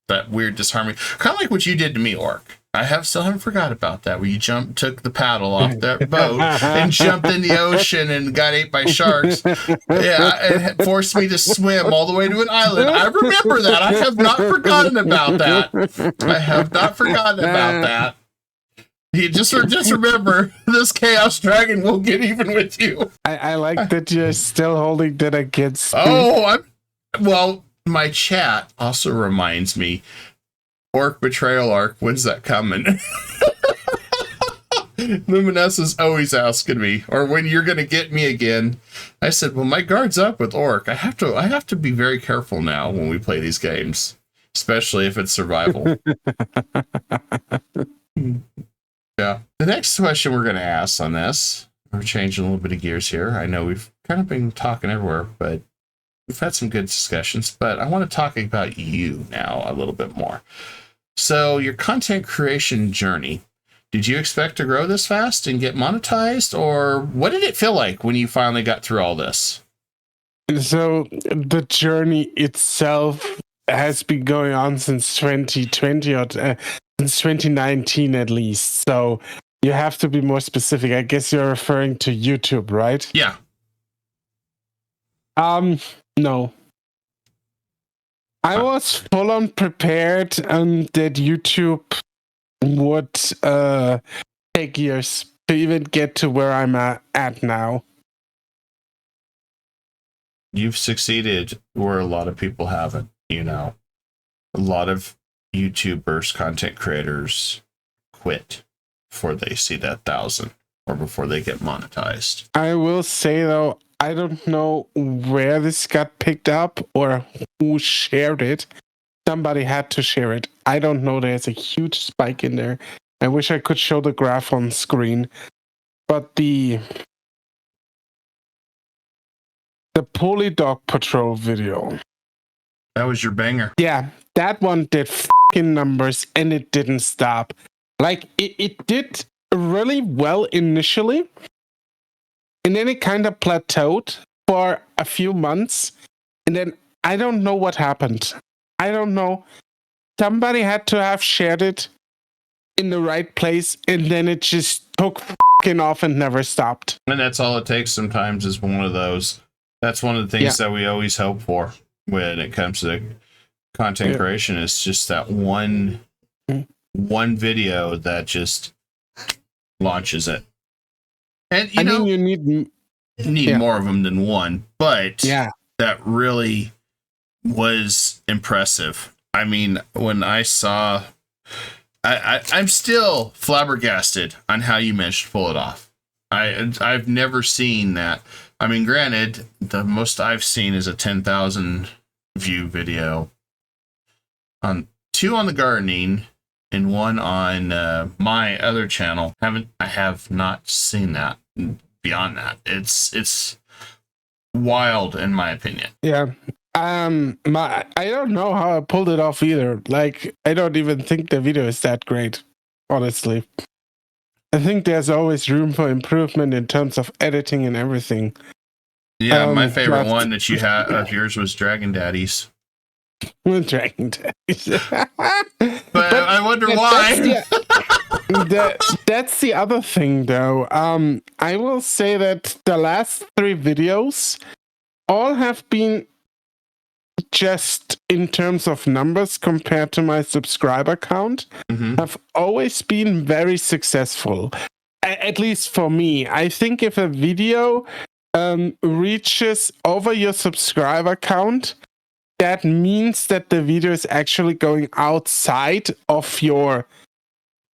that weird disharmony. Kind of like what you did to me, Orc. I still haven't forgot about that, where you took the paddle off that boat and jumped in the ocean and got ate by sharks. Yeah, it forced me to swim all the way to an island. I remember that. I have not forgotten about that. I have not forgotten about that. You just remember, this chaos dragon will get even with you. I like that you're still holding that against me. Well, my chat also reminds me, Orc Betrayal Arc, when's that coming? Luminessa's always asking me, or when you're going to get me again. I said, well, my guard's up with Orc. I have to be very careful now when we play these games, especially if it's survival. Yeah. The next question we're going to ask on this, we're changing a little bit of gears here. I know we've kind of been talking everywhere, but we've had some good discussions, but I want to talk about you now a little bit more. So your content creation journey, did you expect to grow this fast and get monetized, or what did it feel like when you finally got through all this? So the journey itself has been going on since 2020 or since 2019 at least. So you have to be more specific. I guess you're referring to YouTube, right? Yeah. No. I was full on prepared that YouTube would take years to even get to where I'm at now. You've succeeded where a lot of people haven't, A lot of YouTubers, content creators quit before they see that 1,000 or before they get monetized. I will say, though, I don't know where this got picked up or who shared it. Somebody had to share it. I don't know. There's a huge spike in there. I wish I could show the graph on screen. But the Polydog Patrol video. That was your banger. Yeah, that one did f***ing numbers and it didn't stop. Like, it did really well initially. And then it kind of plateaued for a few months. And then I don't know what happened. I don't know. Somebody had to have shared it in the right place. And then it just took f***ing off and never stopped. And that's all it takes sometimes is one of those. That's one of the things that we always hope for when it comes to content creation, is just that one video that just launches it. And you know, you need more of them than one, but that really was impressive. I mean, when I saw, I'm still flabbergasted on how you managed to pull it off. I've never seen that. I mean, granted, the most I've seen is a 10,000 view video on 2 on the gardening and 1 on my other channel. I have not seen that. Beyond that, it's wild in my opinion. Yeah. I don't know how I pulled it off either. Like, I don't even think the video is that great, honestly. I think there's always room for improvement in terms of editing and everything. Yeah, my favorite one that you had of yours was Dragon Daddies. Dragon Daddies. but I wonder why. That's the other thing, though. I will say that the last 3 videos all have been, just in terms of numbers compared to my subscriber count, have always been very successful. at least for me, I think if a video reaches over your subscriber count, that means that the video is actually going outside of your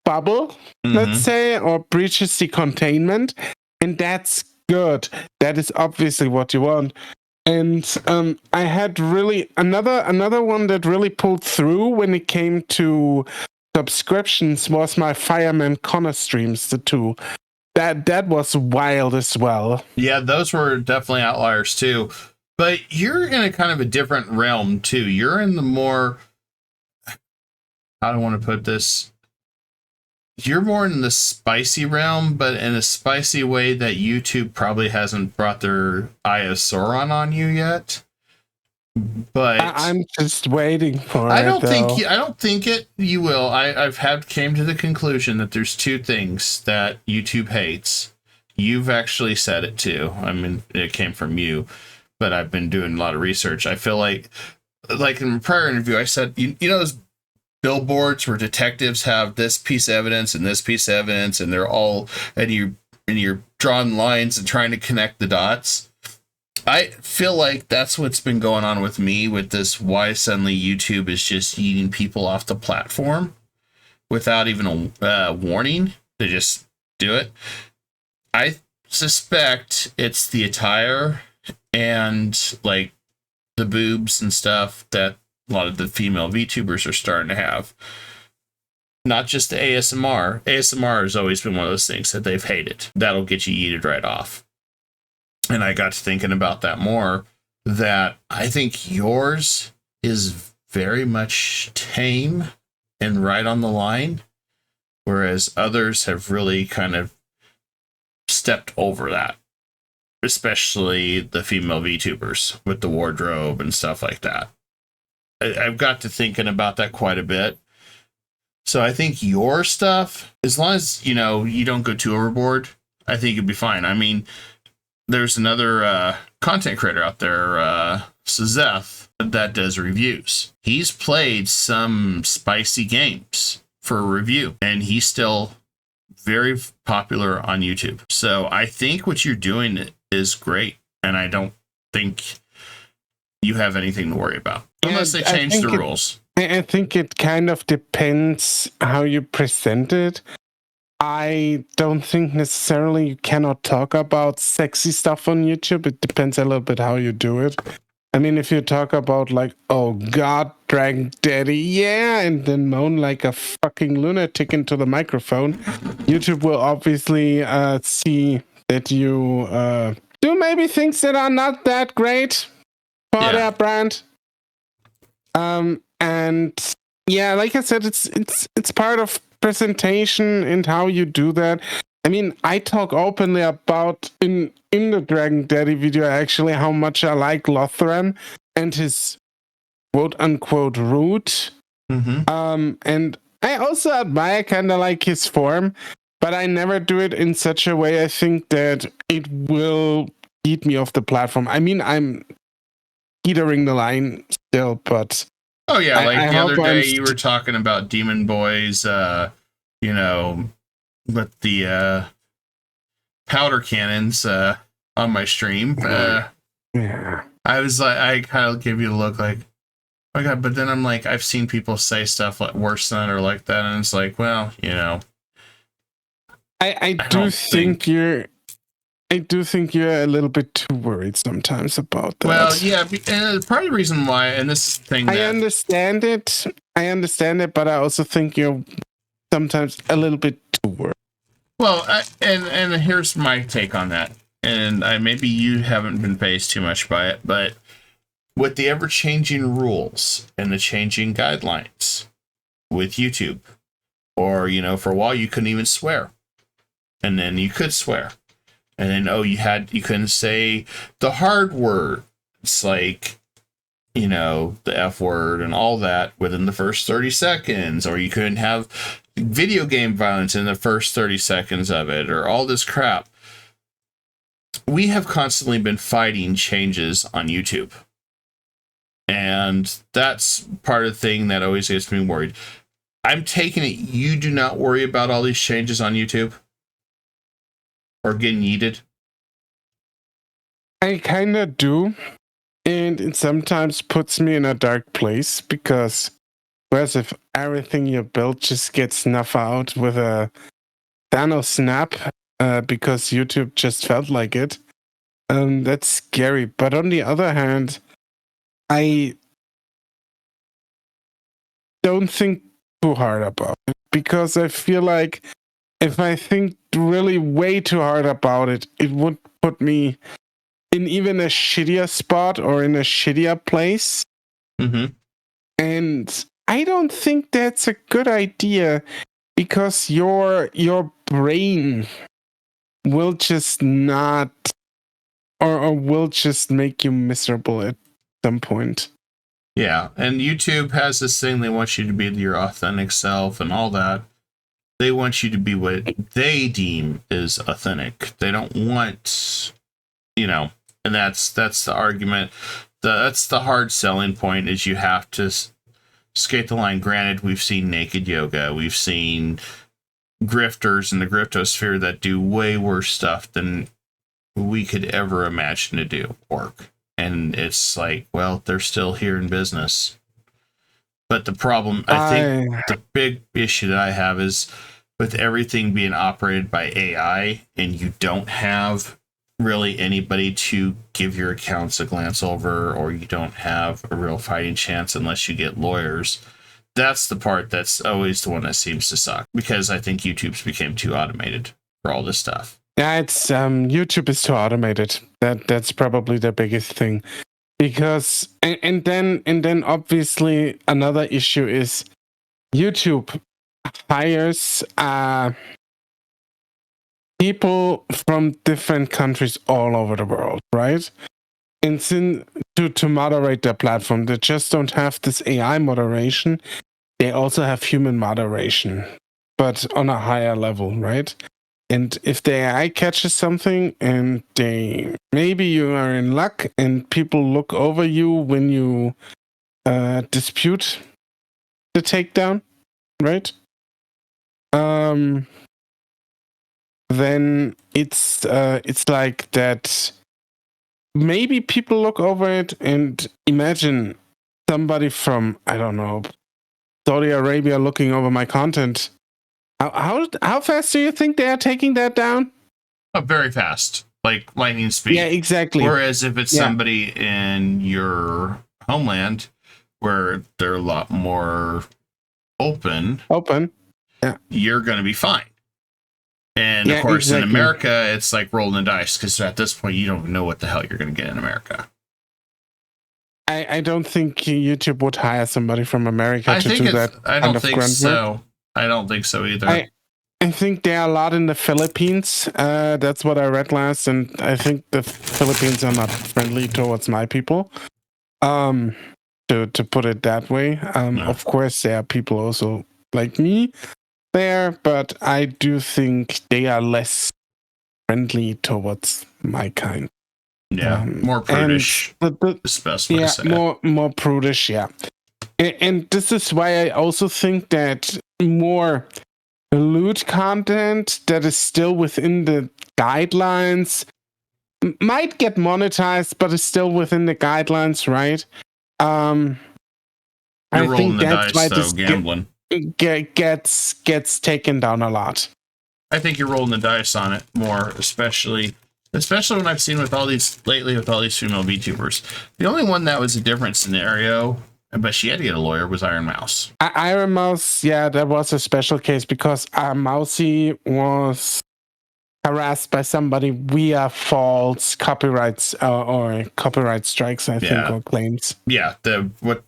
bubble, let's say, or breaches the containment, and that's good. That is obviously what you want. And I had really another one that really pulled through when it came to subscriptions was my Fireman Connor streams, the two. That was wild as well. Yeah, those were definitely outliers too. But you're in a kind of a different realm too. You're in the more, how do I want to put this? You're more in the spicy realm, but in a spicy way that YouTube probably hasn't brought their Eye of Sauron on you yet. But I'm just waiting for I it. don't though. think you will. I've came to the conclusion that there's two things that YouTube hates. You've actually said it too. I mean, it came from you, but I've been doing a lot of research. I feel like in a prior interview, I said, you know, those billboards where detectives have this piece of evidence and this piece of evidence, and they're all, and you're drawing lines and trying to connect the dots. I feel like that's what's been going on with me with this, why suddenly YouTube is just eating people off the platform without even a warning. They just do it. I suspect it's the attire and like the boobs and stuff that a lot of the female VTubers are starting to have. Not just the ASMR. ASMR has always been one of those things that they've hated. That'll get you yeeted right off. And I got to thinking about that more, that I think yours is very much tame and right on the line, whereas others have really kind of stepped over that, especially the female VTubers with the wardrobe and stuff like that. I've got to thinking about that quite a bit. So I think your stuff, as long as, you know, you don't go too overboard, I think you'll be fine. I mean, there's another content creator out there, Sazeth, that does reviews. He's played some spicy games for a review, and he's still very popular on YouTube. So I think what you're doing is great, and I don't think you have anything to worry about. Unless they change the rules. I think it kind of depends how you present it. I don't think necessarily you cannot talk about sexy stuff on YouTube. It depends a little bit how you do it. I mean, if you talk about like, oh God, Dragon Daddy, yeah, and then moan like a fucking lunatic into the microphone, YouTube will obviously see that you do maybe things that are not that great for their brand. And yeah, like I said, it's part of presentation and how you do that. I mean, I talk openly about in the Dragon Daddy video actually how much I like Lothran and his quote unquote root. And I also admire kind of like his form, but I never do it in such a way I think that it will eat me off the platform. I mean, I'm teetering the line still, but oh yeah, like the other day you were talking about Demon Boys, you know, with the powder cannons on my stream. Yeah, I was like, I kind of give you a look like, oh my God, but then I'm like, I've seen people say stuff like worse than or like that, and it's like, well, you know, I do think you're a little bit too worried sometimes about that. Well, yeah, and part of the reason why, and this is the thing that I understand it, but I also think you're sometimes a little bit too worried. Well, and here's my take on that, and maybe you haven't been phased too much by it, but with the ever-changing rules and the changing guidelines with YouTube, or, you know, for a while you couldn't even swear, and then you could swear. And then, you couldn't say the hard word. It's like, you know, the F word and all that within the first 30 seconds. Or you couldn't have video game violence in the first 30 seconds of it, or all this crap. We have constantly been fighting changes on YouTube. And that's part of the thing that always gets me worried. I'm taking it you do not worry about all these changes on YouTube. or getting yeeted? I kind of do. And it sometimes puts me in a dark place because, whereas if everything you build just gets snuffed out with a Thanos snap because YouTube just felt like it, that's scary. But on the other hand, I don't think too hard about it because I feel like if I think really way too hard about it, it would put me in even a shittier spot or in a shittier place. Mm-hmm. And I don't think that's a good idea because your brain will just not or will just make you miserable at some point. Yeah, and YouTube has this thing, they want you to be your authentic self and all that. They want you to be what they deem is authentic. They don't want, and that's the argument. That's the hard selling point is you have to skate the line. Granted, we've seen naked yoga. We've seen grifters in the griftosphere that do way worse stuff than we could ever imagine to do work. And it's like, well, they're still here in business. But the problem, I think the big issue that I have is with everything being operated by AI and you don't have really anybody to give your accounts a glance over, or you don't have a real fighting chance unless you get lawyers. That's the part that's always the one that seems to suck, because I think YouTube's became too automated for all this stuff. Yeah, it's YouTube is too automated. That's probably the biggest thing. Because and then obviously another issue is YouTube hires people from different countries all over the world, right? And to moderate their platform, they just don't have this AI moderation. They also have human moderation, but on a higher level, right? And if the AI catches something and maybe you are in luck and people look over you when you dispute the takedown, right? Then it's like that. Maybe people look over it and imagine somebody from, I don't know, Saudi Arabia looking over my content. How fast do you think they are taking that down? Very fast, like lightning speed. Yeah, exactly. Whereas if it's somebody in your homeland where they're a lot more open, yeah, you're going to be fine. And of course, in America, it's like rolling the dice, because at this point, you don't know what the hell you're going to get in America. I don't think YouTube would hire somebody from America to do that. I don't think so. I don't think so either. I think there are a lot in the Philippines. That's what I read last, and I think the Philippines are not friendly towards my people. To put it that way. No. Of course, there are people also like me there, but I do think they are less friendly towards my kind. Yeah, more prudish. Is the best way to say more prudish. Yeah, and this is why I also think that more loot content that is still within the guidelines might get monetized, but is still within the guidelines, right? I think that's why this gambling gets taken down a lot. I think you're rolling the dice on it more, especially when I've seen with all these female VTubers. The only one that was a different scenario, but she had to get a lawyer, was Iron Mouse. Iron Mouse, yeah, that was a special case because Mousy was harassed by somebody via false copyrights or copyright strikes, I think, or claims. Yeah,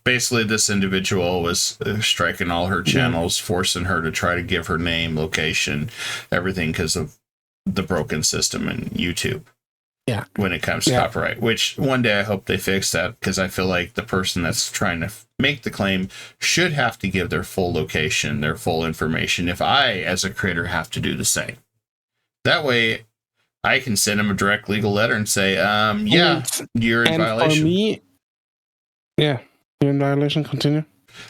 basically this individual was striking all her channels, forcing her to try to give her name, location, everything, because of the broken system in YouTube. Yeah, when it comes to copyright, which one day I hope they fix that, because I feel like the person that's trying to make the claim should have to give their full location, their full information, if I, as a creator, have to do the same. That way, I can send them a direct legal letter and say, you're in violation. For me, you're in violation. Continue.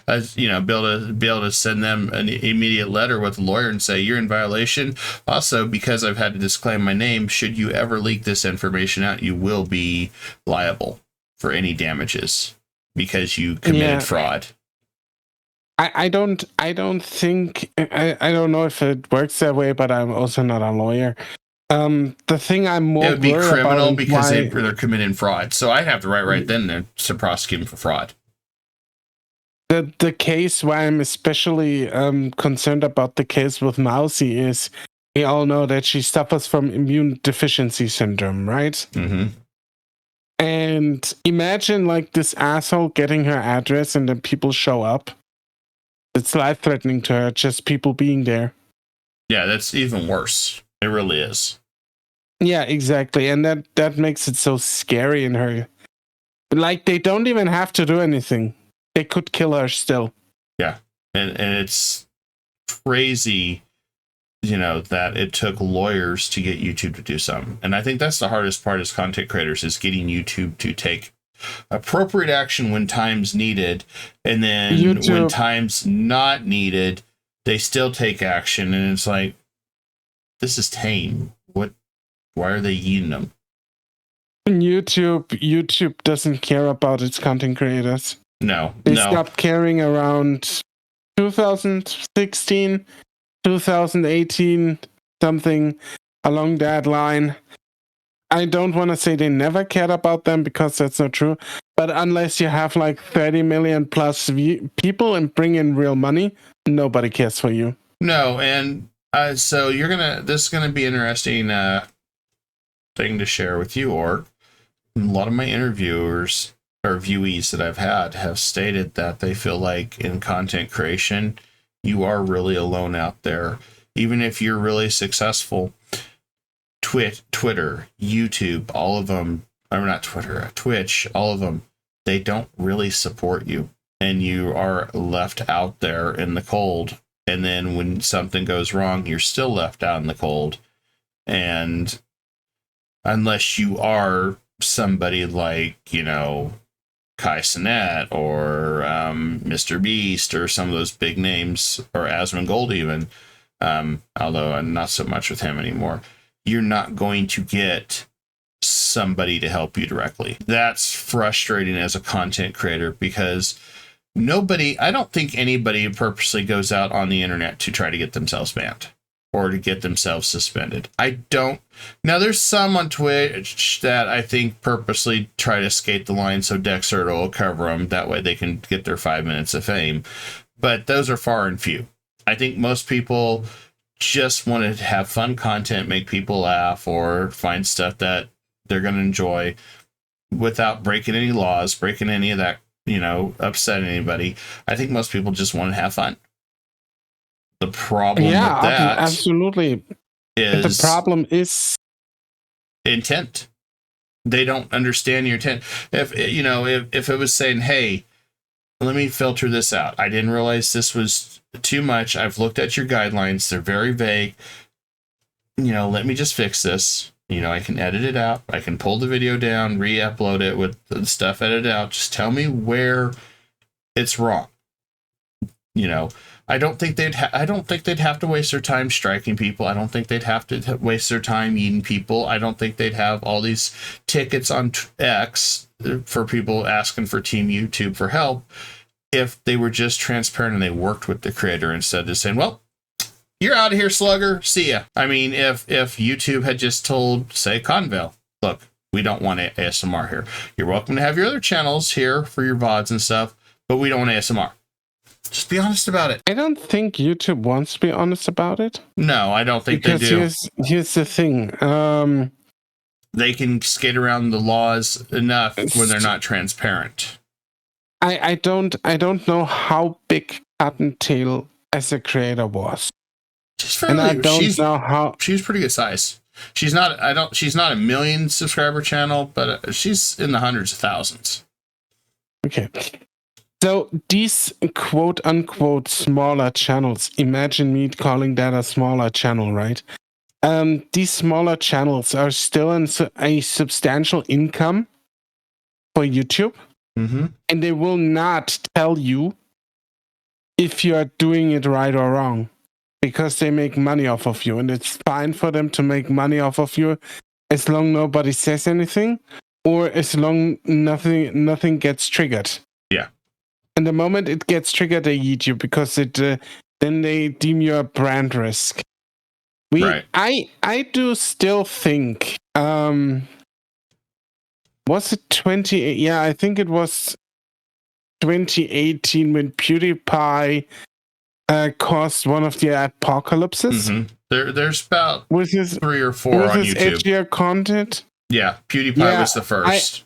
be able to send them an immediate letter with a lawyer and say you're in violation. Also, because I've had to disclaim my name, should you ever leak this information out, you will be liable for any damages because you committed fraud. I don't think I don't know if it works that way, but I'm also not a lawyer. The thing I'm more it would be criminal because they're committing fraud. So I have the right then to prosecute him for fraud. The case why I'm especially concerned about the case with Mousy is we all know that she suffers from immune deficiency syndrome, right? Mm-hmm. And imagine like this asshole getting her address and then people show up. It's life-threatening to her, just people being there. Yeah, that's even worse. It really is. Yeah, exactly. And that makes it so scary in her. Like, they don't even have to do anything. They could kill her still. Yeah. And it's crazy, that it took lawyers to get YouTube to do something. And I think that's the hardest part as content creators is getting YouTube to take appropriate action when time's needed, and then when time's not needed, they still take action, and it's like, this is tame. Why are they eating them? YouTube doesn't care about its content creators. No. They stopped caring around 2016, 2018, something along that line. I don't want to say they never cared about them because that's not true. But unless you have like 30 million plus people and bring in real money, nobody cares for you. No, and so this is gonna be interesting thing to share with you, Orc. A lot of my interviewers or viewees that I've had have stated that they feel like in content creation, you are really alone out there. Even if you're really successful, Twitter, YouTube, all of them, or not Twitter, Twitch, all of them, they don't really support you. And you are left out there in the cold. And then when something goes wrong, you're still left out in the cold. And unless you are somebody like, Kai Cenat or Mr. Beast or some of those big names, or Asmongold even, although I'm not so much with him anymore, you're not going to get somebody to help you directly. That's frustrating as a content creator because I don't think anybody purposely goes out on the internet to try to get themselves banned or to get themselves suspended. Now there's some on Twitch that I think purposely try to skate the line so Dexter will cover them. That way they can get their 5 minutes of fame. But those are far and few. I think most people just want to have fun content, make people laugh, or find stuff that they're going to enjoy without breaking any laws, breaking any of that, upsetting anybody. I think most people just want to have fun. The problem with that absolutely is the problem is intent. They don't understand your intent. If it was saying, hey, let me filter this out. I didn't realize this was too much. I've looked at your guidelines. They're very vague. Let me just fix this. I can edit it out. I can pull the video down, re-upload it with the stuff edited out. Just tell me where it's wrong. I don't think they'd have to waste their time striking people. I don't think they'd have to waste their time eating people. I don't think they'd have all these tickets on X for people asking for Team YouTube for help if they were just transparent and they worked with the creator instead of saying, well, you're out of here, slugger. See ya. I mean, if YouTube had just told, say, Conville, look, we don't want ASMR here. You're welcome to have your other channels here for your VODs and stuff, but we don't want ASMR. Just be honest about it. I don't think YouTube wants to be honest about it. No, I don't think they do. Here's the thing. They can skate around the laws enough when they're not transparent. I don't know how big Cottontail as a creator was. She's pretty good size. She's not a million subscriber channel, but she's in the hundreds of thousands. Okay. So these quote unquote smaller channels, imagine me calling that a smaller channel, right? These smaller channels are still a substantial income for YouTube, mm-hmm. and they will not tell you if you are doing it right or wrong, because they make money off of you, and it's fine for them to make money off of you as long nobody says anything, or as long nothing gets triggered. Yeah. And the moment it gets triggered, they eat you because it then they deem you a brand risk. Right. I do still think was it 20? Yeah, I think it was 2018 when PewDiePie caused one of the apocalypses. Mm-hmm. There's about with his 3 or 4 with on his YouTube. edgier content. Yeah, PewDiePie was the first.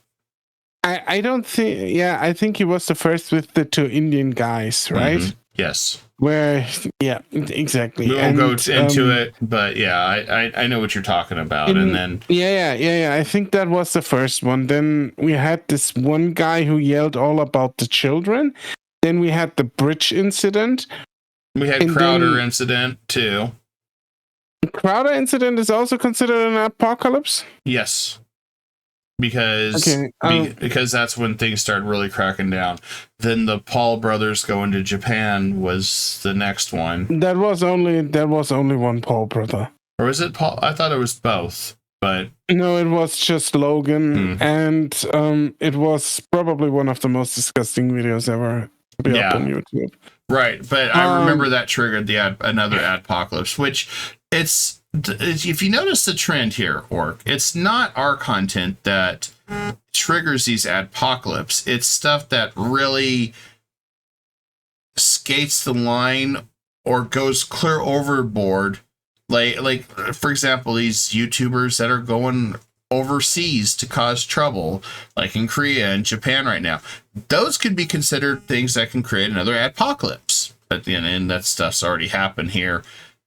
I don't think. Yeah, I think he was the first with the 2 Indian guys, right? Mm-hmm. Yes. Where, yeah, exactly. We won't go into it, but yeah, I know what you're talking about. And then yeah. I think that was the first one. Then we had this one guy who yelled all about the children. Then we had the bridge incident. We had Crowder incident too. Crowder incident is also considered an apocalypse? Yes. Because that's when things started really cracking down. Then the Paul brothers going to Japan was the next one. There was only one Paul brother. Or was it Paul? I thought it was both, but no, it was just Logan, and it was probably one of the most disgusting videos ever to be up on YouTube. Right, but I remember that triggered another adpocalypse, which it's if you notice the trend here, Orc, it's not our content that triggers these adpocalypse. It's stuff that really skates the line or goes clear overboard. Like for example, these YouTubers that are going overseas to cause trouble, like in Korea and Japan right now. Those could be considered things that can create another adpocalypse. But the end, that stuff's already happened here.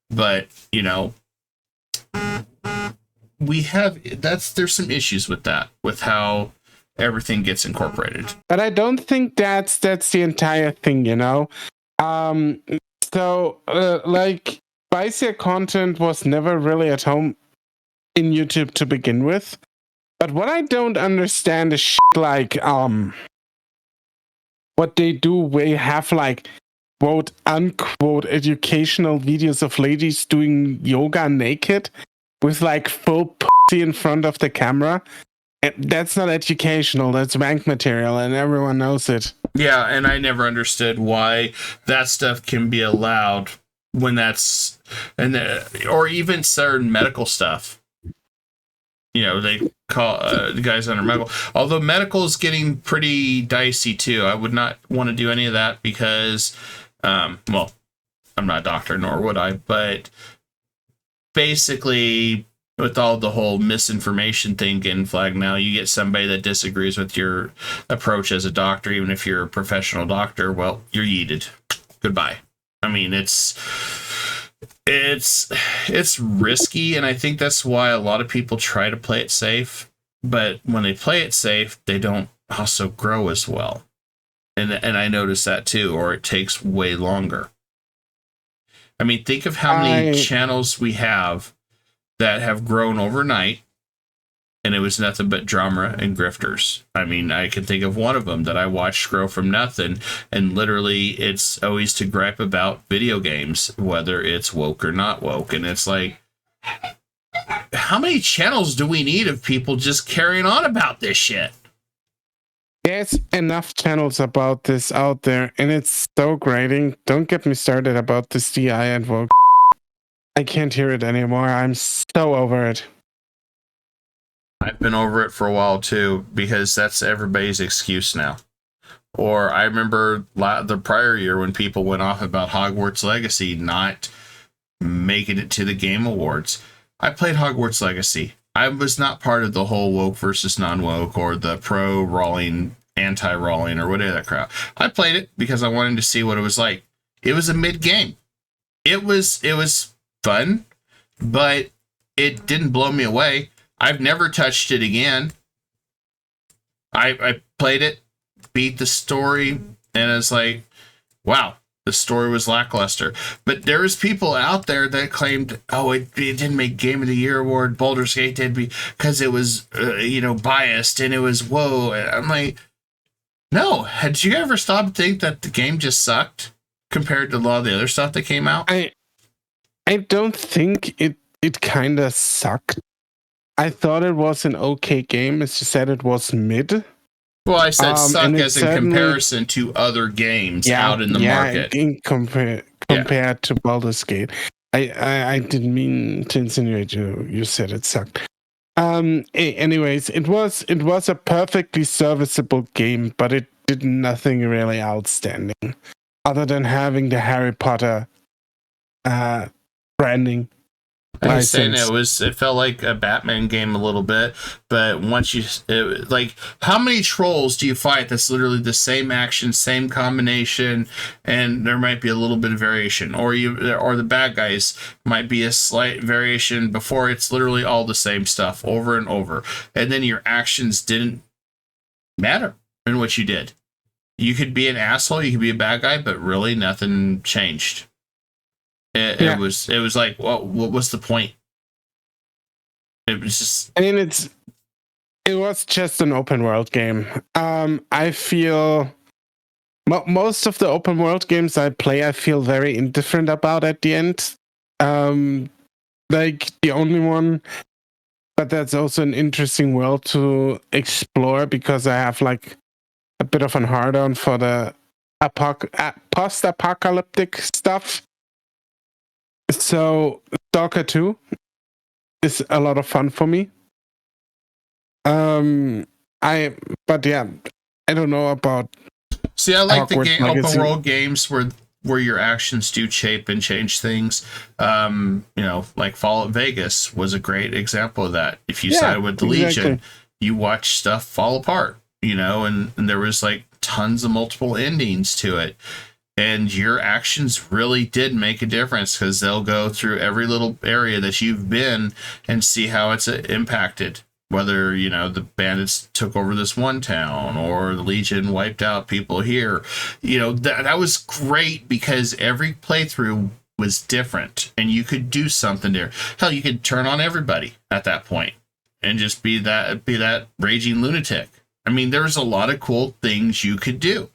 But, you know, there's some issues with that, with how everything gets incorporated. But I don't think that's the entire thing, you know. Like spicier content was never really at home in YouTube to begin with. But what I don't understand is shit like what they do, they have like quote unquote educational videos of ladies doing yoga naked with like full pussy in front of the camera. That's not educational, that's wank material, and everyone knows it. Yeah, and I never understood why that stuff can be allowed when that's or even certain medical stuff. You know, they call the guys under medical. Although medical is getting pretty dicey too. I would not want to do any of that because, well, I'm not a doctor, nor would I. But basically, with all the whole misinformation thing getting flagged now, you get somebody that disagrees with your approach as a doctor, even if you're a professional doctor. Well, you're yeeted. Goodbye. I mean, it's risky, and I think that's why a lot of people try to play it safe. But when they play it safe, they don't also grow as well. And I noticed that too, or it takes way longer. I mean, think of how many channels we have that have grown overnight, and it was nothing but drama and grifters. I mean, I can think of one of them that I watched grow from nothing, and literally it's always to gripe about video games, whether it's woke or not woke. And it's like, how many channels do we need of people just carrying on about this shit? There's enough channels about this out there, and it's so grating. Don't get me started about this DI and woke. I can't hear it anymore. I'm so over it. I've been over it for a while too, because that's everybody's excuse now. Or I remember the prior year when people went off about Hogwarts Legacy not making it to the Game Awards. I played Hogwarts Legacy. I was not part of the whole woke versus non-woke or the pro-rolling, anti-rolling, or whatever that crap. I played it because I wanted to see what it was like. It was a mid-game. It was fun, but it didn't blow me away. I've never touched it again. I played it, beat the story, and it's like, wow, the story was lackluster. But there was people out there that claimed, oh, it didn't make Game of the Year award. Baldur's Gate did because it was, biased, and it was, whoa. And I'm like, no, had you ever stopped to think that the game just sucked? compared to a lot of the other stuff that came out? I don't think it kind of sucked. I thought it was an okay game. As you said, it was mid. Well, I said suck and as in comparison to other games out in the market. Compared to Baldur's Gate. I didn't mean to insinuate you said it sucked. Anyways, it was a perfectly serviceable game, but it did nothing really outstanding other than having the Harry Potter branding. I was saying it felt like a Batman game a little bit, but once like, how many trolls do you fight that's literally the same action, same combination, and there might be a little bit of variation, or the bad guys might be a slight variation before it's literally all the same stuff over and over, and then your actions didn't matter in what you did. You could be an asshole, you could be a bad guy, but really nothing changed. It was like, well, what was the point? It was just. I mean, it was just an open world game. I feel most of the open world games I play, I feel very indifferent about at the end. Like the only one, but that's also an interesting world to explore because I have like a bit of an hard on for the post-apocalyptic stuff. So Stalker 2 is a lot of fun for me. I don't know about. See, I like the open world games where your actions do shape and change things. Like Fallout Vegas was a great example of that. If you sided with the Legion, you watch stuff fall apart, and there was like tons of multiple endings to it. And your actions really did make a difference because they'll go through every little area that you've been and see how it's impacted. Whether, the bandits took over this one town or the Legion wiped out people here. That was great because every playthrough was different and you could do something there. Hell, you could turn on everybody at that point and just be that raging lunatic. I mean, there's a lot of cool things you could do.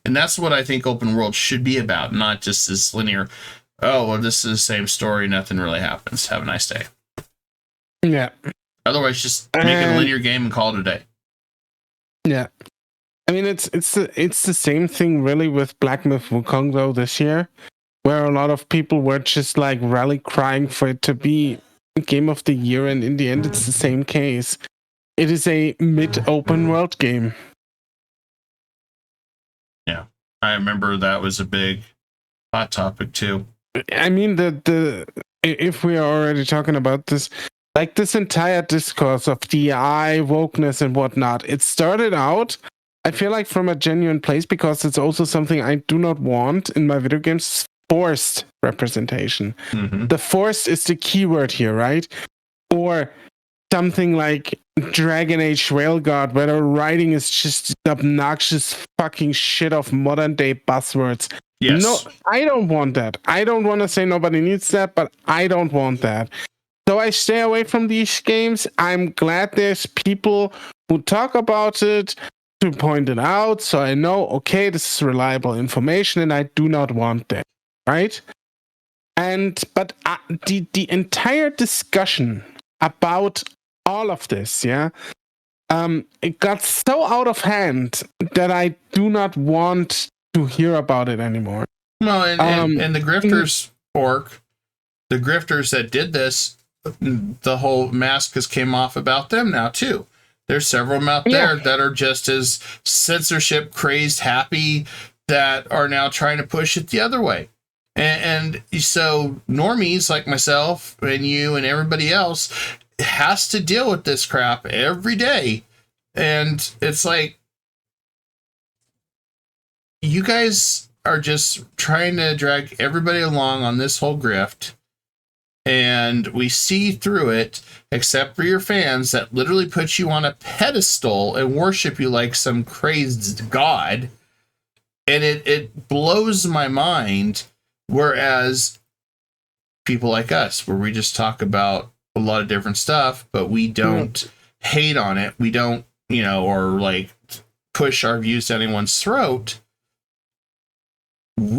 And that's what I think open world should be about, not just this linear, oh, well, this is the same story, nothing really happens. Have a nice day. Yeah. Otherwise, just make it a linear game and call it a day. Yeah. I mean, it's the same thing really with Black Myth Wukong, though, this year, where a lot of people were just like rally crying for it to be Game of the Year, and in the end, it's the same case. It is a mid-open world game. Yeah, I remember that was a big hot topic too. I mean, if we are already talking about this, like this entire discourse of DI, wokeness, and whatnot, it started out, I feel like, from a genuine place because it's also something I do not want in my video games: forced representation. Mm-hmm. The forced is the keyword here, right? Or something like Dragon Age Railguard, where the writing is just obnoxious fucking shit of modern day buzzwords. Yes. No, I don't want that. I don't want to say nobody needs that, but I don't want that. So I stay away from these games. I'm glad there's people who talk about it to point it out, so I know, okay, this is reliable information, and I do not want that, right? But the entire discussion about all of this, it got so out of hand that I do not want to hear about it anymore. No, and the grifters, the grifters that did this, the whole mask has came off about them now too. There's several out there that are just as censorship crazed happy that are now trying to push it the other way. And so normies like myself and you and everybody else has to deal with this crap every day. And it's like, you guys are just trying to drag everybody along on this whole grift. And we see through it, except for your fans that literally put you on a pedestal and worship you like some crazed god. And it blows my mind. Whereas people like us, where we just talk about a lot of different stuff, but we don't hate on it. We don't, or like push our views to anyone's throat.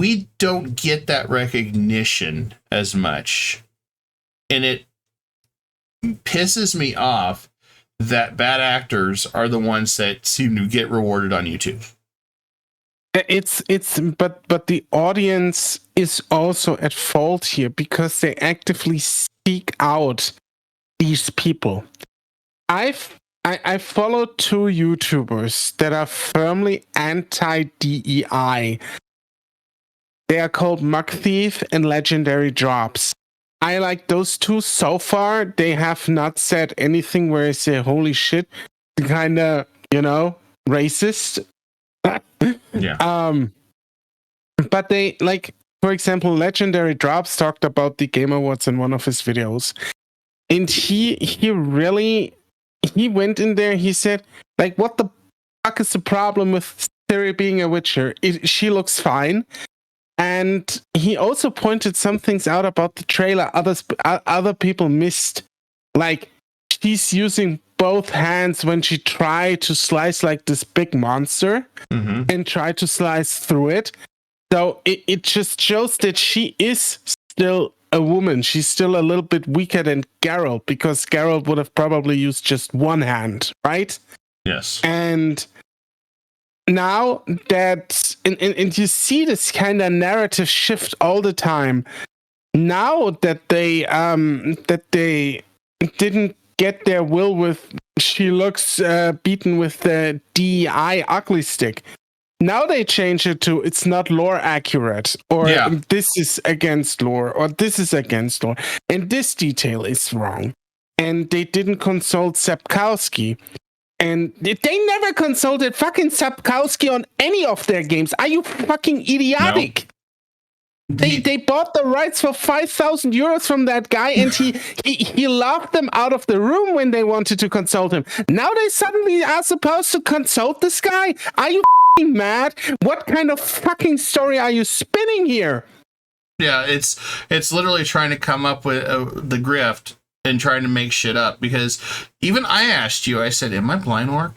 we don't get that recognition as much. And it pisses me off that bad actors are the ones that seem to get rewarded on YouTube. But the audience is also at fault here because they actively seek out these people. I follow 2 YouTubers that are firmly anti-DEI. They are called Mug Thief and Legendary Drops. I like those 2 so far. They have not said anything where I say, holy shit, kind of, racist. Yeah. But they, like, for example, Legendary Drops talked about the Game Awards in one of his videos. And he went in there, he said, like, what the fuck is the problem with Siri being a Witcher? She looks fine. And he also pointed some things out about the trailer other people missed. Like, she's using both hands when she tried to slice like this big monster and try to slice through it. So it just shows that she is still a woman. She's still a little bit weaker than Geralt, because Geralt would have probably used just one hand, right? Yes. And now that and you see this kind of narrative shift all the time. Now that they didn't get their will with she looks beaten with the DEI ugly stick. Now they change it to it's not lore accurate, or this is against lore, or this is against lore, and this detail is wrong. And they didn't consult Sapkowski. And they never consulted fucking Sapkowski on any of their games. Are you fucking idiotic? No. They bought the rights for 5,000 euros from that guy, and he locked them out of the room when they wanted to consult him. Now they suddenly are supposed to consult this guy? Are you fucking mad? What kind of fucking story are you spinning here? Yeah, it's literally trying to come up with the grift and trying to make shit up, because even I asked you, I said, am I blind, Orc?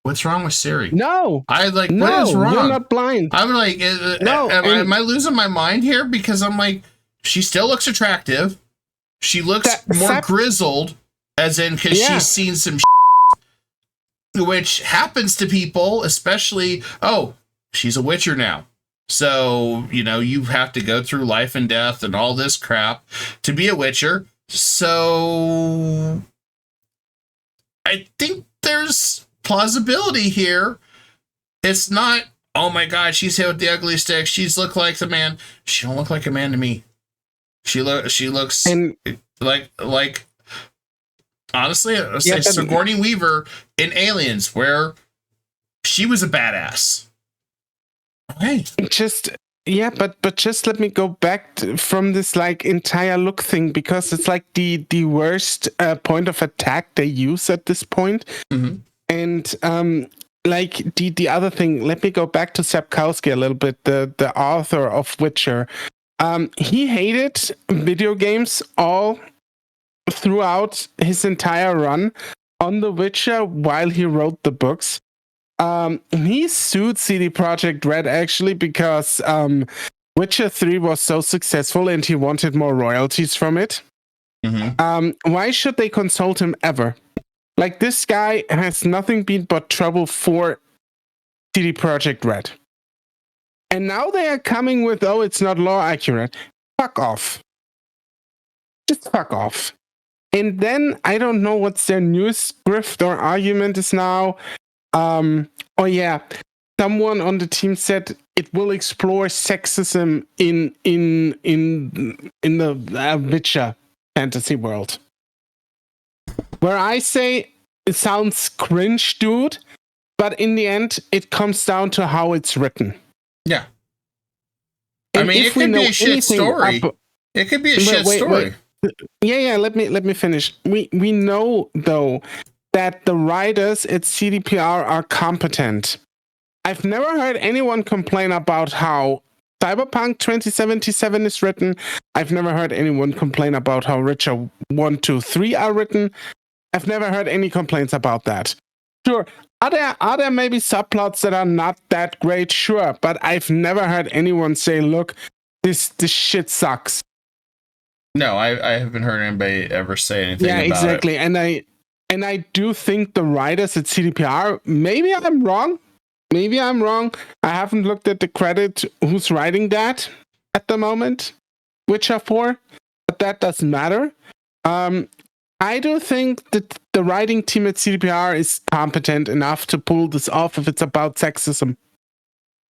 What's wrong with Siri? No. What is wrong? You're not blind. I'm like, am I losing my mind here? Because I'm like, she still looks attractive. She looks more grizzled, as in, because she's seen some shit, which happens to people, especially, she's a Witcher now. So, you have to go through life and death and all this crap to be a Witcher. So I think there's plausibility here. It's not, oh my god, she's hit with the ugly stick, she's looked like the man. She don't look like a man to me. She looks like honestly, let's say Sigourney Weaver in Aliens, where she was a badass. Okay. But just let me go back from this like entire look thing, because it's like the worst point of attack they use at this point. And like the other thing, let me go back to Sapkowski a little bit, the author of Witcher. He hated video games all throughout his entire run on The Witcher while he wrote the books. He sued CD Projekt Red actually because Witcher 3 was so successful and he wanted more royalties from it. Why should they consult him ever? Like, this guy has nothing been but trouble for CD Projekt Red. And now they are coming with, it's not law accurate. Fuck off. Just fuck off. And then I don't know what's their newest grift or argument is now. Someone on the team said it will explore sexism in the Witcher fantasy world. Where I say it sounds cringe, dude, but in the end, it comes down to how it's written. Yeah. And it could be a shit story. It could be a shit story. Yeah. Let me finish. We know though that the writers at CDPR are competent. I've never heard anyone complain about how Cyberpunk 2077 is written. I've never heard anyone complain about how Witcher 1, 2, 3 are written. I've never heard any complaints about that. Sure. Are there maybe subplots that are not that great? Sure, but I've never heard anyone say, "Look, this shit sucks." No, I haven't heard anybody ever say anything Yeah, about exactly. it. And I do think the writers at CDPR, maybe I'm wrong. Maybe I'm wrong. I haven't looked at the credit who's writing that at the moment, Witcher 4, but that doesn't matter. I do think that the writing team at CDPR is competent enough to pull this off if it's about sexism.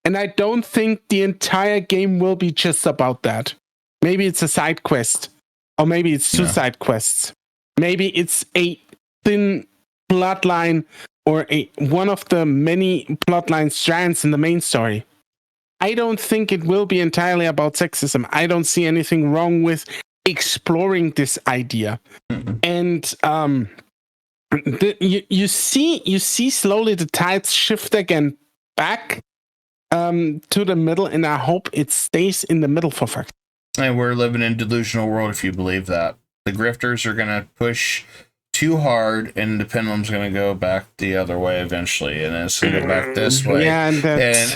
And I don't think the entire game will be just about that. Maybe it's a side quest, or maybe it's two side quests. Maybe it's a thin plotline or one of the many plotline strands in the main story. I don't think it will be entirely about sexism. I don't see anything wrong with exploring this idea. And you see slowly the tides shift again back to the middle, and I hope it stays in the middle for fuck. And we're living in a delusional world if you believe that. The grifters are going to push too hard, and the pendulum's going to go back the other way eventually, and it's going to go back this way. Yeah,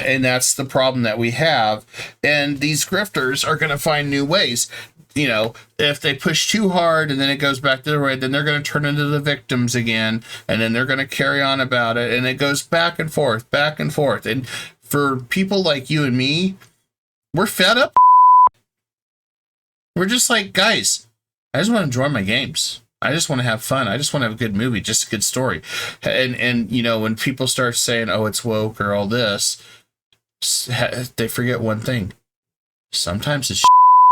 and that's the problem that we have. And these grifters are going to find new ways. You know, if they push too hard and then it goes back the other way, then they're going to turn into the victims again, and then they're going to carry on about it, and it goes back and forth, back and forth. And for people like you and me, we're fed up. We're just like, guys, I just want to enjoy my games. I just want to have fun. I just want to have a good movie, just a good story. And you know, when people start saying, oh, it's woke or all this, they forget one thing. Sometimes it's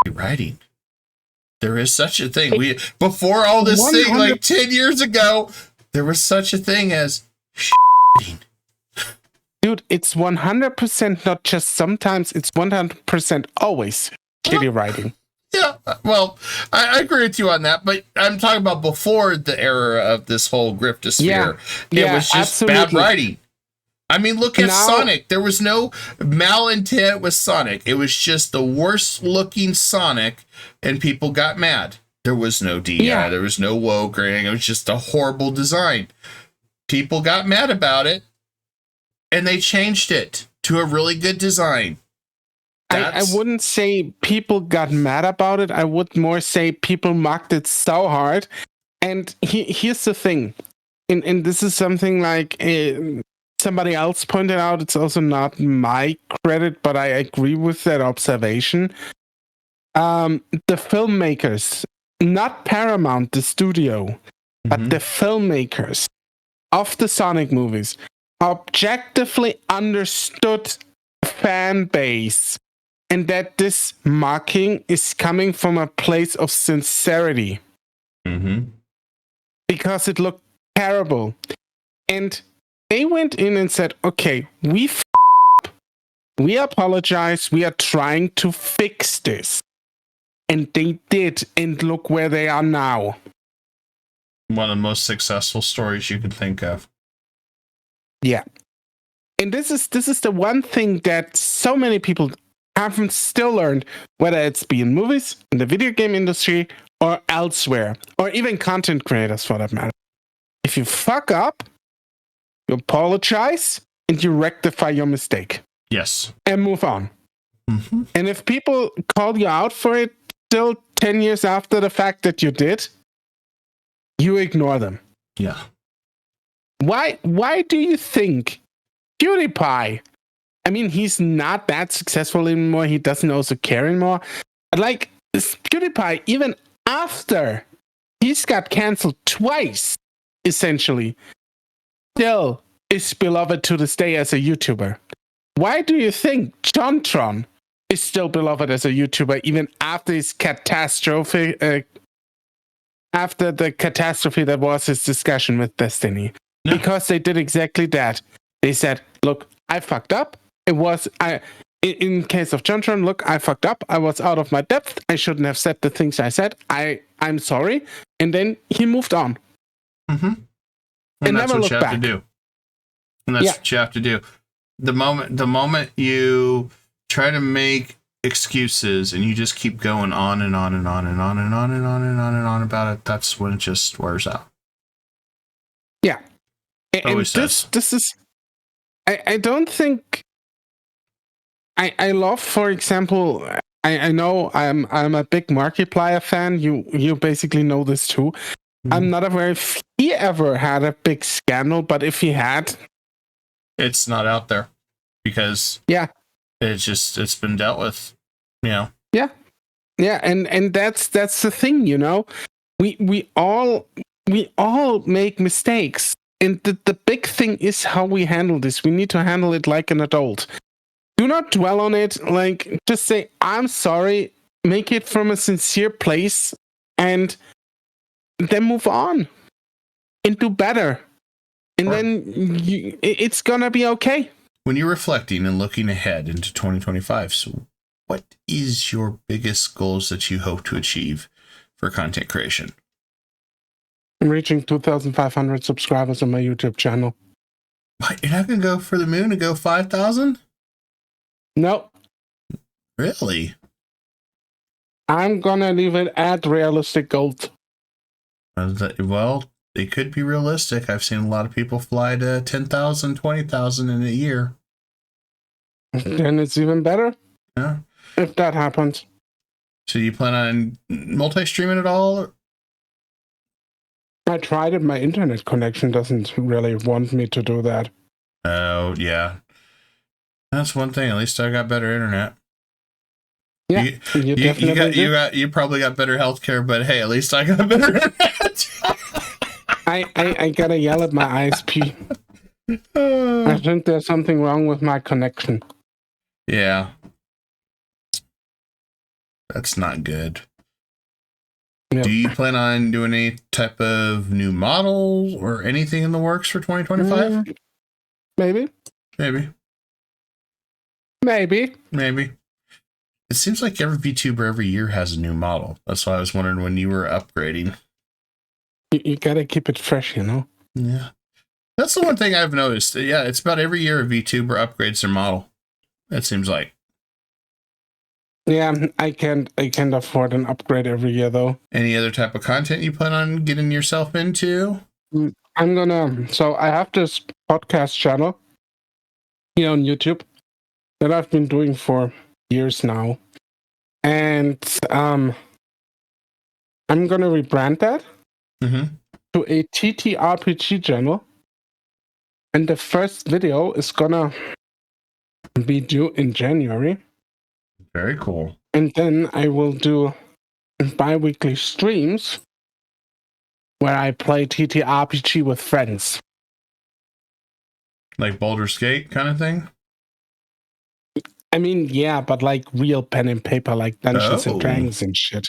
writing. There is such a thing. Before all this 100... thing, like 10 years ago, there was such a thing as writing. Dude, it's 100% not just sometimes, it's 100% always shitty writing. Yeah, well, I agree with you on that, but I'm talking about before the era of this whole griftosphere. It was just absolutely bad writing. I mean, look at Sonic. There was no malintent with Sonic. It was just the worst looking Sonic, and people got mad. There was no DI. There was no woke or anything. It was just a horrible design. People got mad about it, and they changed it to a really good design. I wouldn't say people got mad about it. I would more say people mocked it so hard. And here's the thing. And this is something like somebody else pointed out. It's also not my credit, but I agree with that observation. The filmmakers, not Paramount, the studio, but the filmmakers of the Sonic movies objectively understood fan base. And that this mocking is coming from a place of sincerity. Because it looked terrible. And they went in and said, okay, we apologize. We are trying to fix this. And they did. And look where they are now. One of the most successful stories you could think of. Yeah. And this is the one thing that so many people haven't still learned, whether it's be in movies, in the video game industry, or elsewhere, or even content creators for that matter. If you fuck up, you apologize, and you rectify your mistake. Yes. And move on. And if people call you out for it still 10 years after the fact that you did, you ignore them. Yeah. Why do you think PewDiePie, I mean, he's not that successful anymore. He doesn't also care anymore. Like, PewDiePie, even after he's got canceled twice, essentially, still is beloved to this day as a YouTuber. Why do you think JonTron is still beloved as a YouTuber, even after his catastrophe, after the catastrophe that was his discussion with Destiny? No. Because they did exactly that. They said, look, I fucked up. In case of JonTron, look, I fucked up. I was out of my depth. I shouldn't have said the things I said. I'm sorry. And then he moved on. And that's what you have to do. And that's what you have to do. The moment you try to make excuses and you just keep going on and on and on and on and on and on and on and on about it, that's when it just wears out. Yeah. And Always this does. this is I don't think I love, for example, I know I'm a big Markiplier fan. You basically know this too. I'm not aware if he ever had a big scandal, but if he had, It's not out there because yeah, it's been dealt with, you know. yeah, and that's the thing, you know. We all make mistakes, and the big thing is how we handle this. We need to handle it like an adult. Do not dwell on it. Like, just say I'm sorry. Make it from a sincere place, and then move on and do better. And then it's gonna be okay. When you're reflecting and looking ahead into 2025, so what is your biggest goals that you hope to achieve for content creation? I'm reaching 2,500 subscribers on my YouTube channel. What, you're not going to go for the moon and go 5,000? No, Really? I'm gonna leave it at realistic goals. Well, they could be realistic. I've seen a lot of people fly to 10,000, 20,000 in a year. Then it's even better. Yeah. If that happens. So you plan on multi-streaming at all? I tried it. My internet connection doesn't really want me to do that. Oh, yeah. That's one thing. At least I got better internet. Yeah, you probably got better healthcare, but hey, at least I got better internet. I gotta yell at my ISP. I think there's something wrong with my connection. Yeah. That's not good. Yep. Do you plan on doing any type of new models or anything in the works for 2025? Maybe. It seems like every VTuber every year has a new model. That's why I was wondering when you were upgrading. You gotta keep it fresh, you know? Yeah. That's the one thing I've noticed. Yeah, it's about every year a VTuber upgrades their model. It seems like. Yeah, I can't afford an upgrade every year though. Any other type of content you plan on getting yourself into? So I have this podcast channel here on YouTube that I've been doing for years now. And I'm gonna rebrand that to a TTRPG channel. And the first video is gonna be due in January. Very cool. And then I will do bi-weekly streams where I play TTRPG with friends. Like Baldur's Gate kind of thing? I mean, yeah, but like real pen and paper, like Dungeons and Dragons and shit.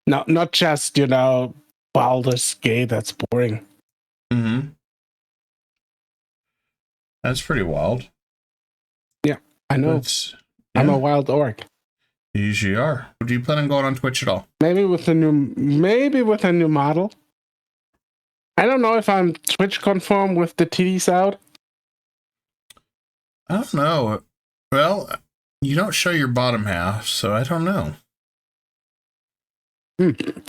No, not just, you know, Baldur's Gate. That's boring. That's pretty wild. Yeah, I know. I'm a wild orc. You usually are. Do you plan on going on Twitch at all? Maybe with a new model. I don't know if I'm Twitch conform with the titties out. I don't know. Well, you don't show your bottom half, so I don't know.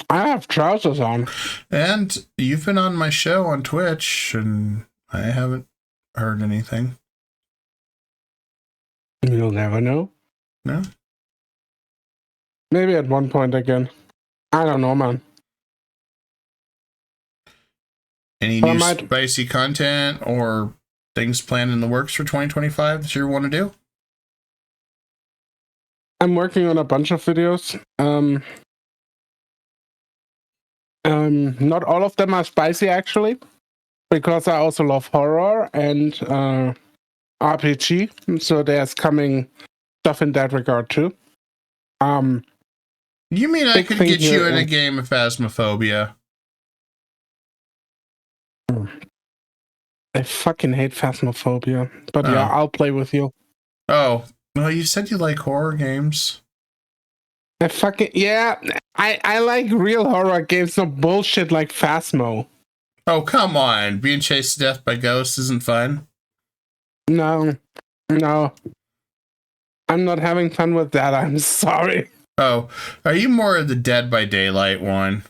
I have trousers on. And you've been on my show on Twitch, and I haven't heard anything. You'll never know. No? Maybe at one point again. I don't know, man. Any new spicy content or things planned in the works for 2025 that you want to do? I'm working on a bunch of videos. Not all of them are spicy, actually, because I also love horror and RPG. So there's coming stuff in that regard too. You mean I could get you in a game of Phasmophobia? I fucking hate Phasmophobia, but yeah, I'll play with you. Oh, well, you said you like horror games. I like real horror games, no bullshit like Phasmo. Oh, come on. Being chased to death by ghosts isn't fun? No. I'm not having fun with that. I'm sorry. Oh, are you more of the Dead by Daylight one?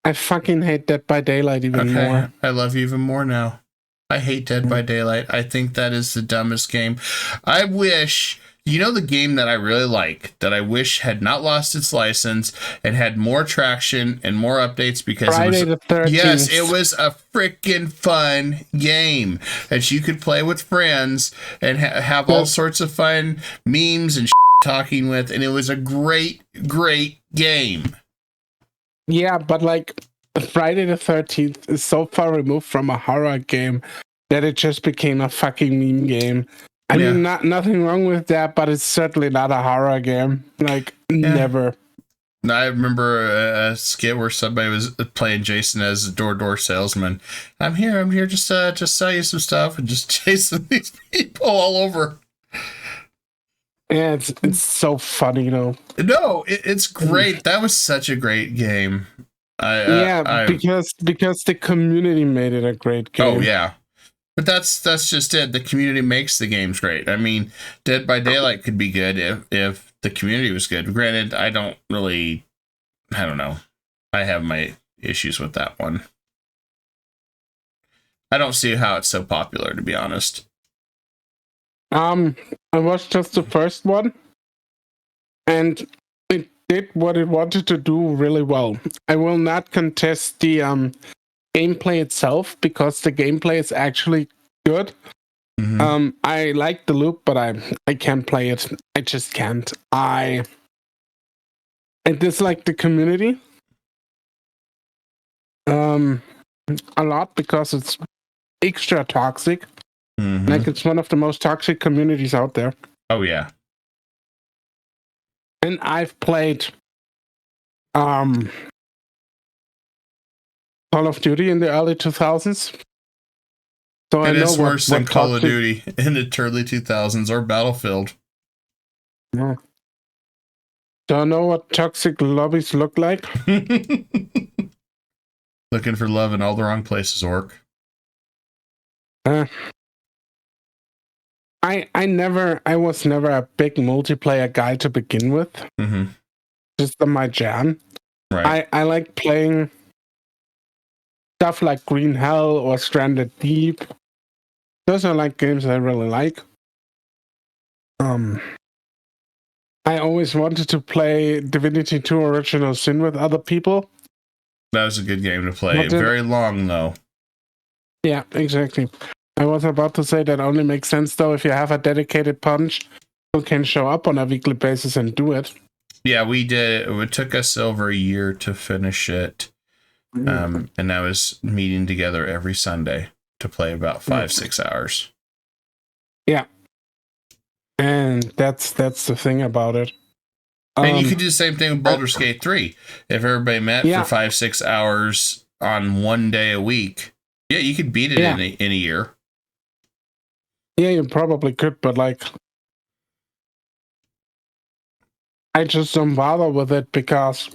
I fucking hate Dead by Daylight even more. I love you even more now. I hate Dead by Daylight. I think that is the dumbest game. I wish, the game that I really like, that I wish had not lost its license and had more traction and more updates because Friday the 13th. Yes, it was a freaking fun game that you could play with friends and have all sorts of fun memes and talking with, and it was a great, great game. Yeah, but like Friday the 13th is so far removed from a horror game that it just became a fucking meme game. I mean, nothing wrong with that, but it's certainly not a horror game. Like, never. I remember a skit where somebody was playing Jason as a door salesman. I'm here just to sell you some stuff and just chasing these people all over. Yeah, it's so funny, No, it's great. That was such a great game. Because the community made it a great game. Oh yeah, but that's just it. The community makes the games great. I mean, Dead by Daylight could be good if the community was good. Granted, I don't know. I have my issues with that one. I don't see how it's so popular, to be honest. I watched just the first one, and it did what it wanted to do really well. I will not contest the gameplay itself because the gameplay is actually good. Mm-hmm. I like the loop, but I can't play it. I just can't. I dislike the community a lot because it's extra toxic. Mm-hmm. Like, it's one of the most toxic communities out there. Oh yeah. And I've played Call of Duty in the early 2000s. So it is worse than Call of Duty in the early 2000s or Battlefield. Yeah. Do I know what toxic lobbies look like? Looking for love in all the wrong places, Orc. I was never a big multiplayer guy to begin with. Mm-hmm. Just my jam. Right. I like playing stuff like Green Hell or Stranded Deep. Those are like games I really like. I always wanted to play Divinity 2 Original Sin with other people. That was a good game to play. Very long, though. Yeah, exactly. I was about to say that only makes sense, though, if you have a dedicated punch who can show up on a weekly basis and do it. Yeah, we did. It took us over a year to finish it. And that was meeting together every Sunday to play about 5-6 hours. Yeah. And that's the thing about it. And you could do the same thing with Baldur's Gate 3. If everybody met for 5-6 hours on one day a week, you could beat it in a year. Yeah, you probably could, but like, I just don't bother with it because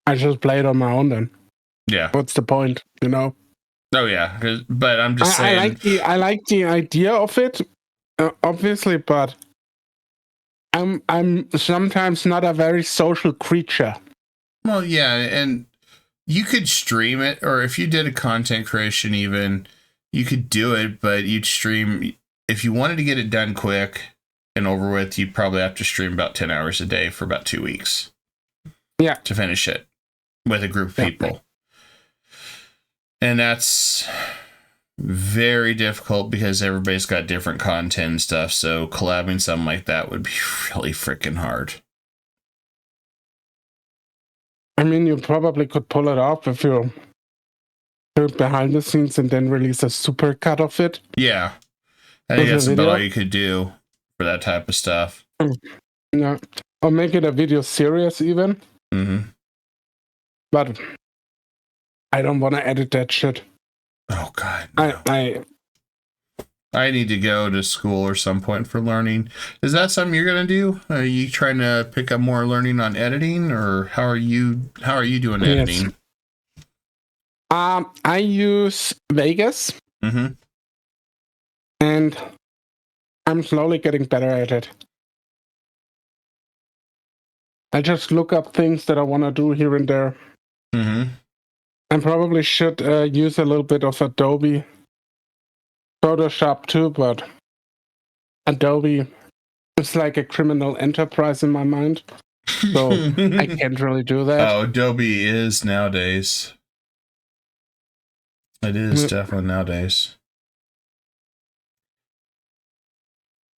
I just play it on my own then. Yeah. What's the point, Oh yeah, but I'm just saying. I like the idea of it, obviously, but I'm sometimes not a very social creature. Well, yeah, and you could stream it, or if you did a content creation even, you could do it, but you'd stream, if you wanted to get it done quick and over with, you'd probably have to stream about 10 hours a day for about 2 weeks. Yeah. To finish it with a group of people. And that's very difficult because everybody's got different content and stuff, so collabing something like that would be really freaking hard. I mean, you probably could pull it off if you do it behind the scenes and then release a super cut of it. Yeah. I think that's about all you could do for that type of stuff. Yeah. Or make it a video series even. Mm-hmm. But I don't want to edit that shit. Oh, God. No. I need to go to school or some point for learning. Is that something you're going to do? Are you trying to pick up more learning on editing, or how are you doing editing? Yes. I use Vegas. Mm-hmm. And I'm slowly getting better at it. I just look up things that I want to do here and there. Mm-hmm. I probably should use a little bit of Adobe Photoshop too, but Adobe is like a criminal enterprise in my mind. So I can't really do that. Oh, Adobe is nowadays. It is definitely nowadays.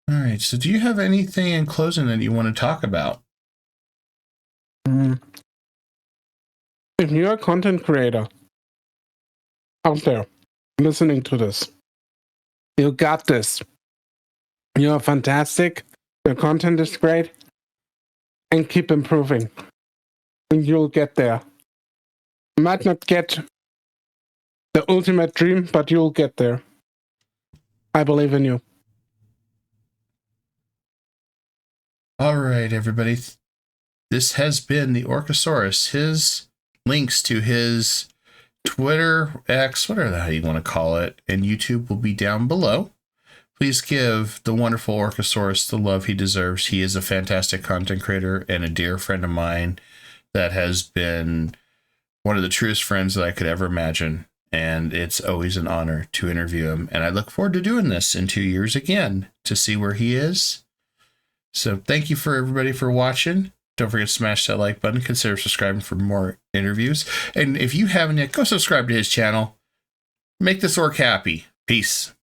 All right. So do you have anything in closing that you want to talk about? If you're a content creator out there listening to this, you got this. You're fantastic. Your content is great. And keep improving. And you'll get there. You might not get the ultimate dream, but you'll get there. I believe in you. All right, everybody. This has been the Orcosaurus. His links to his Twitter, X, whatever the hell you want to call it, and YouTube will be down below. Please give the wonderful Orcosaurus the love he deserves. He is a fantastic content creator and a dear friend of mine that has been one of the truest friends that I could ever imagine. And it's always an honor to interview him. And I look forward to doing this in 2 years again to see where he is. So thank you for everybody for watching. Don't forget to smash that like button. Consider subscribing for more interviews. And if you haven't yet, go subscribe to his channel. Make this orc happy. Peace.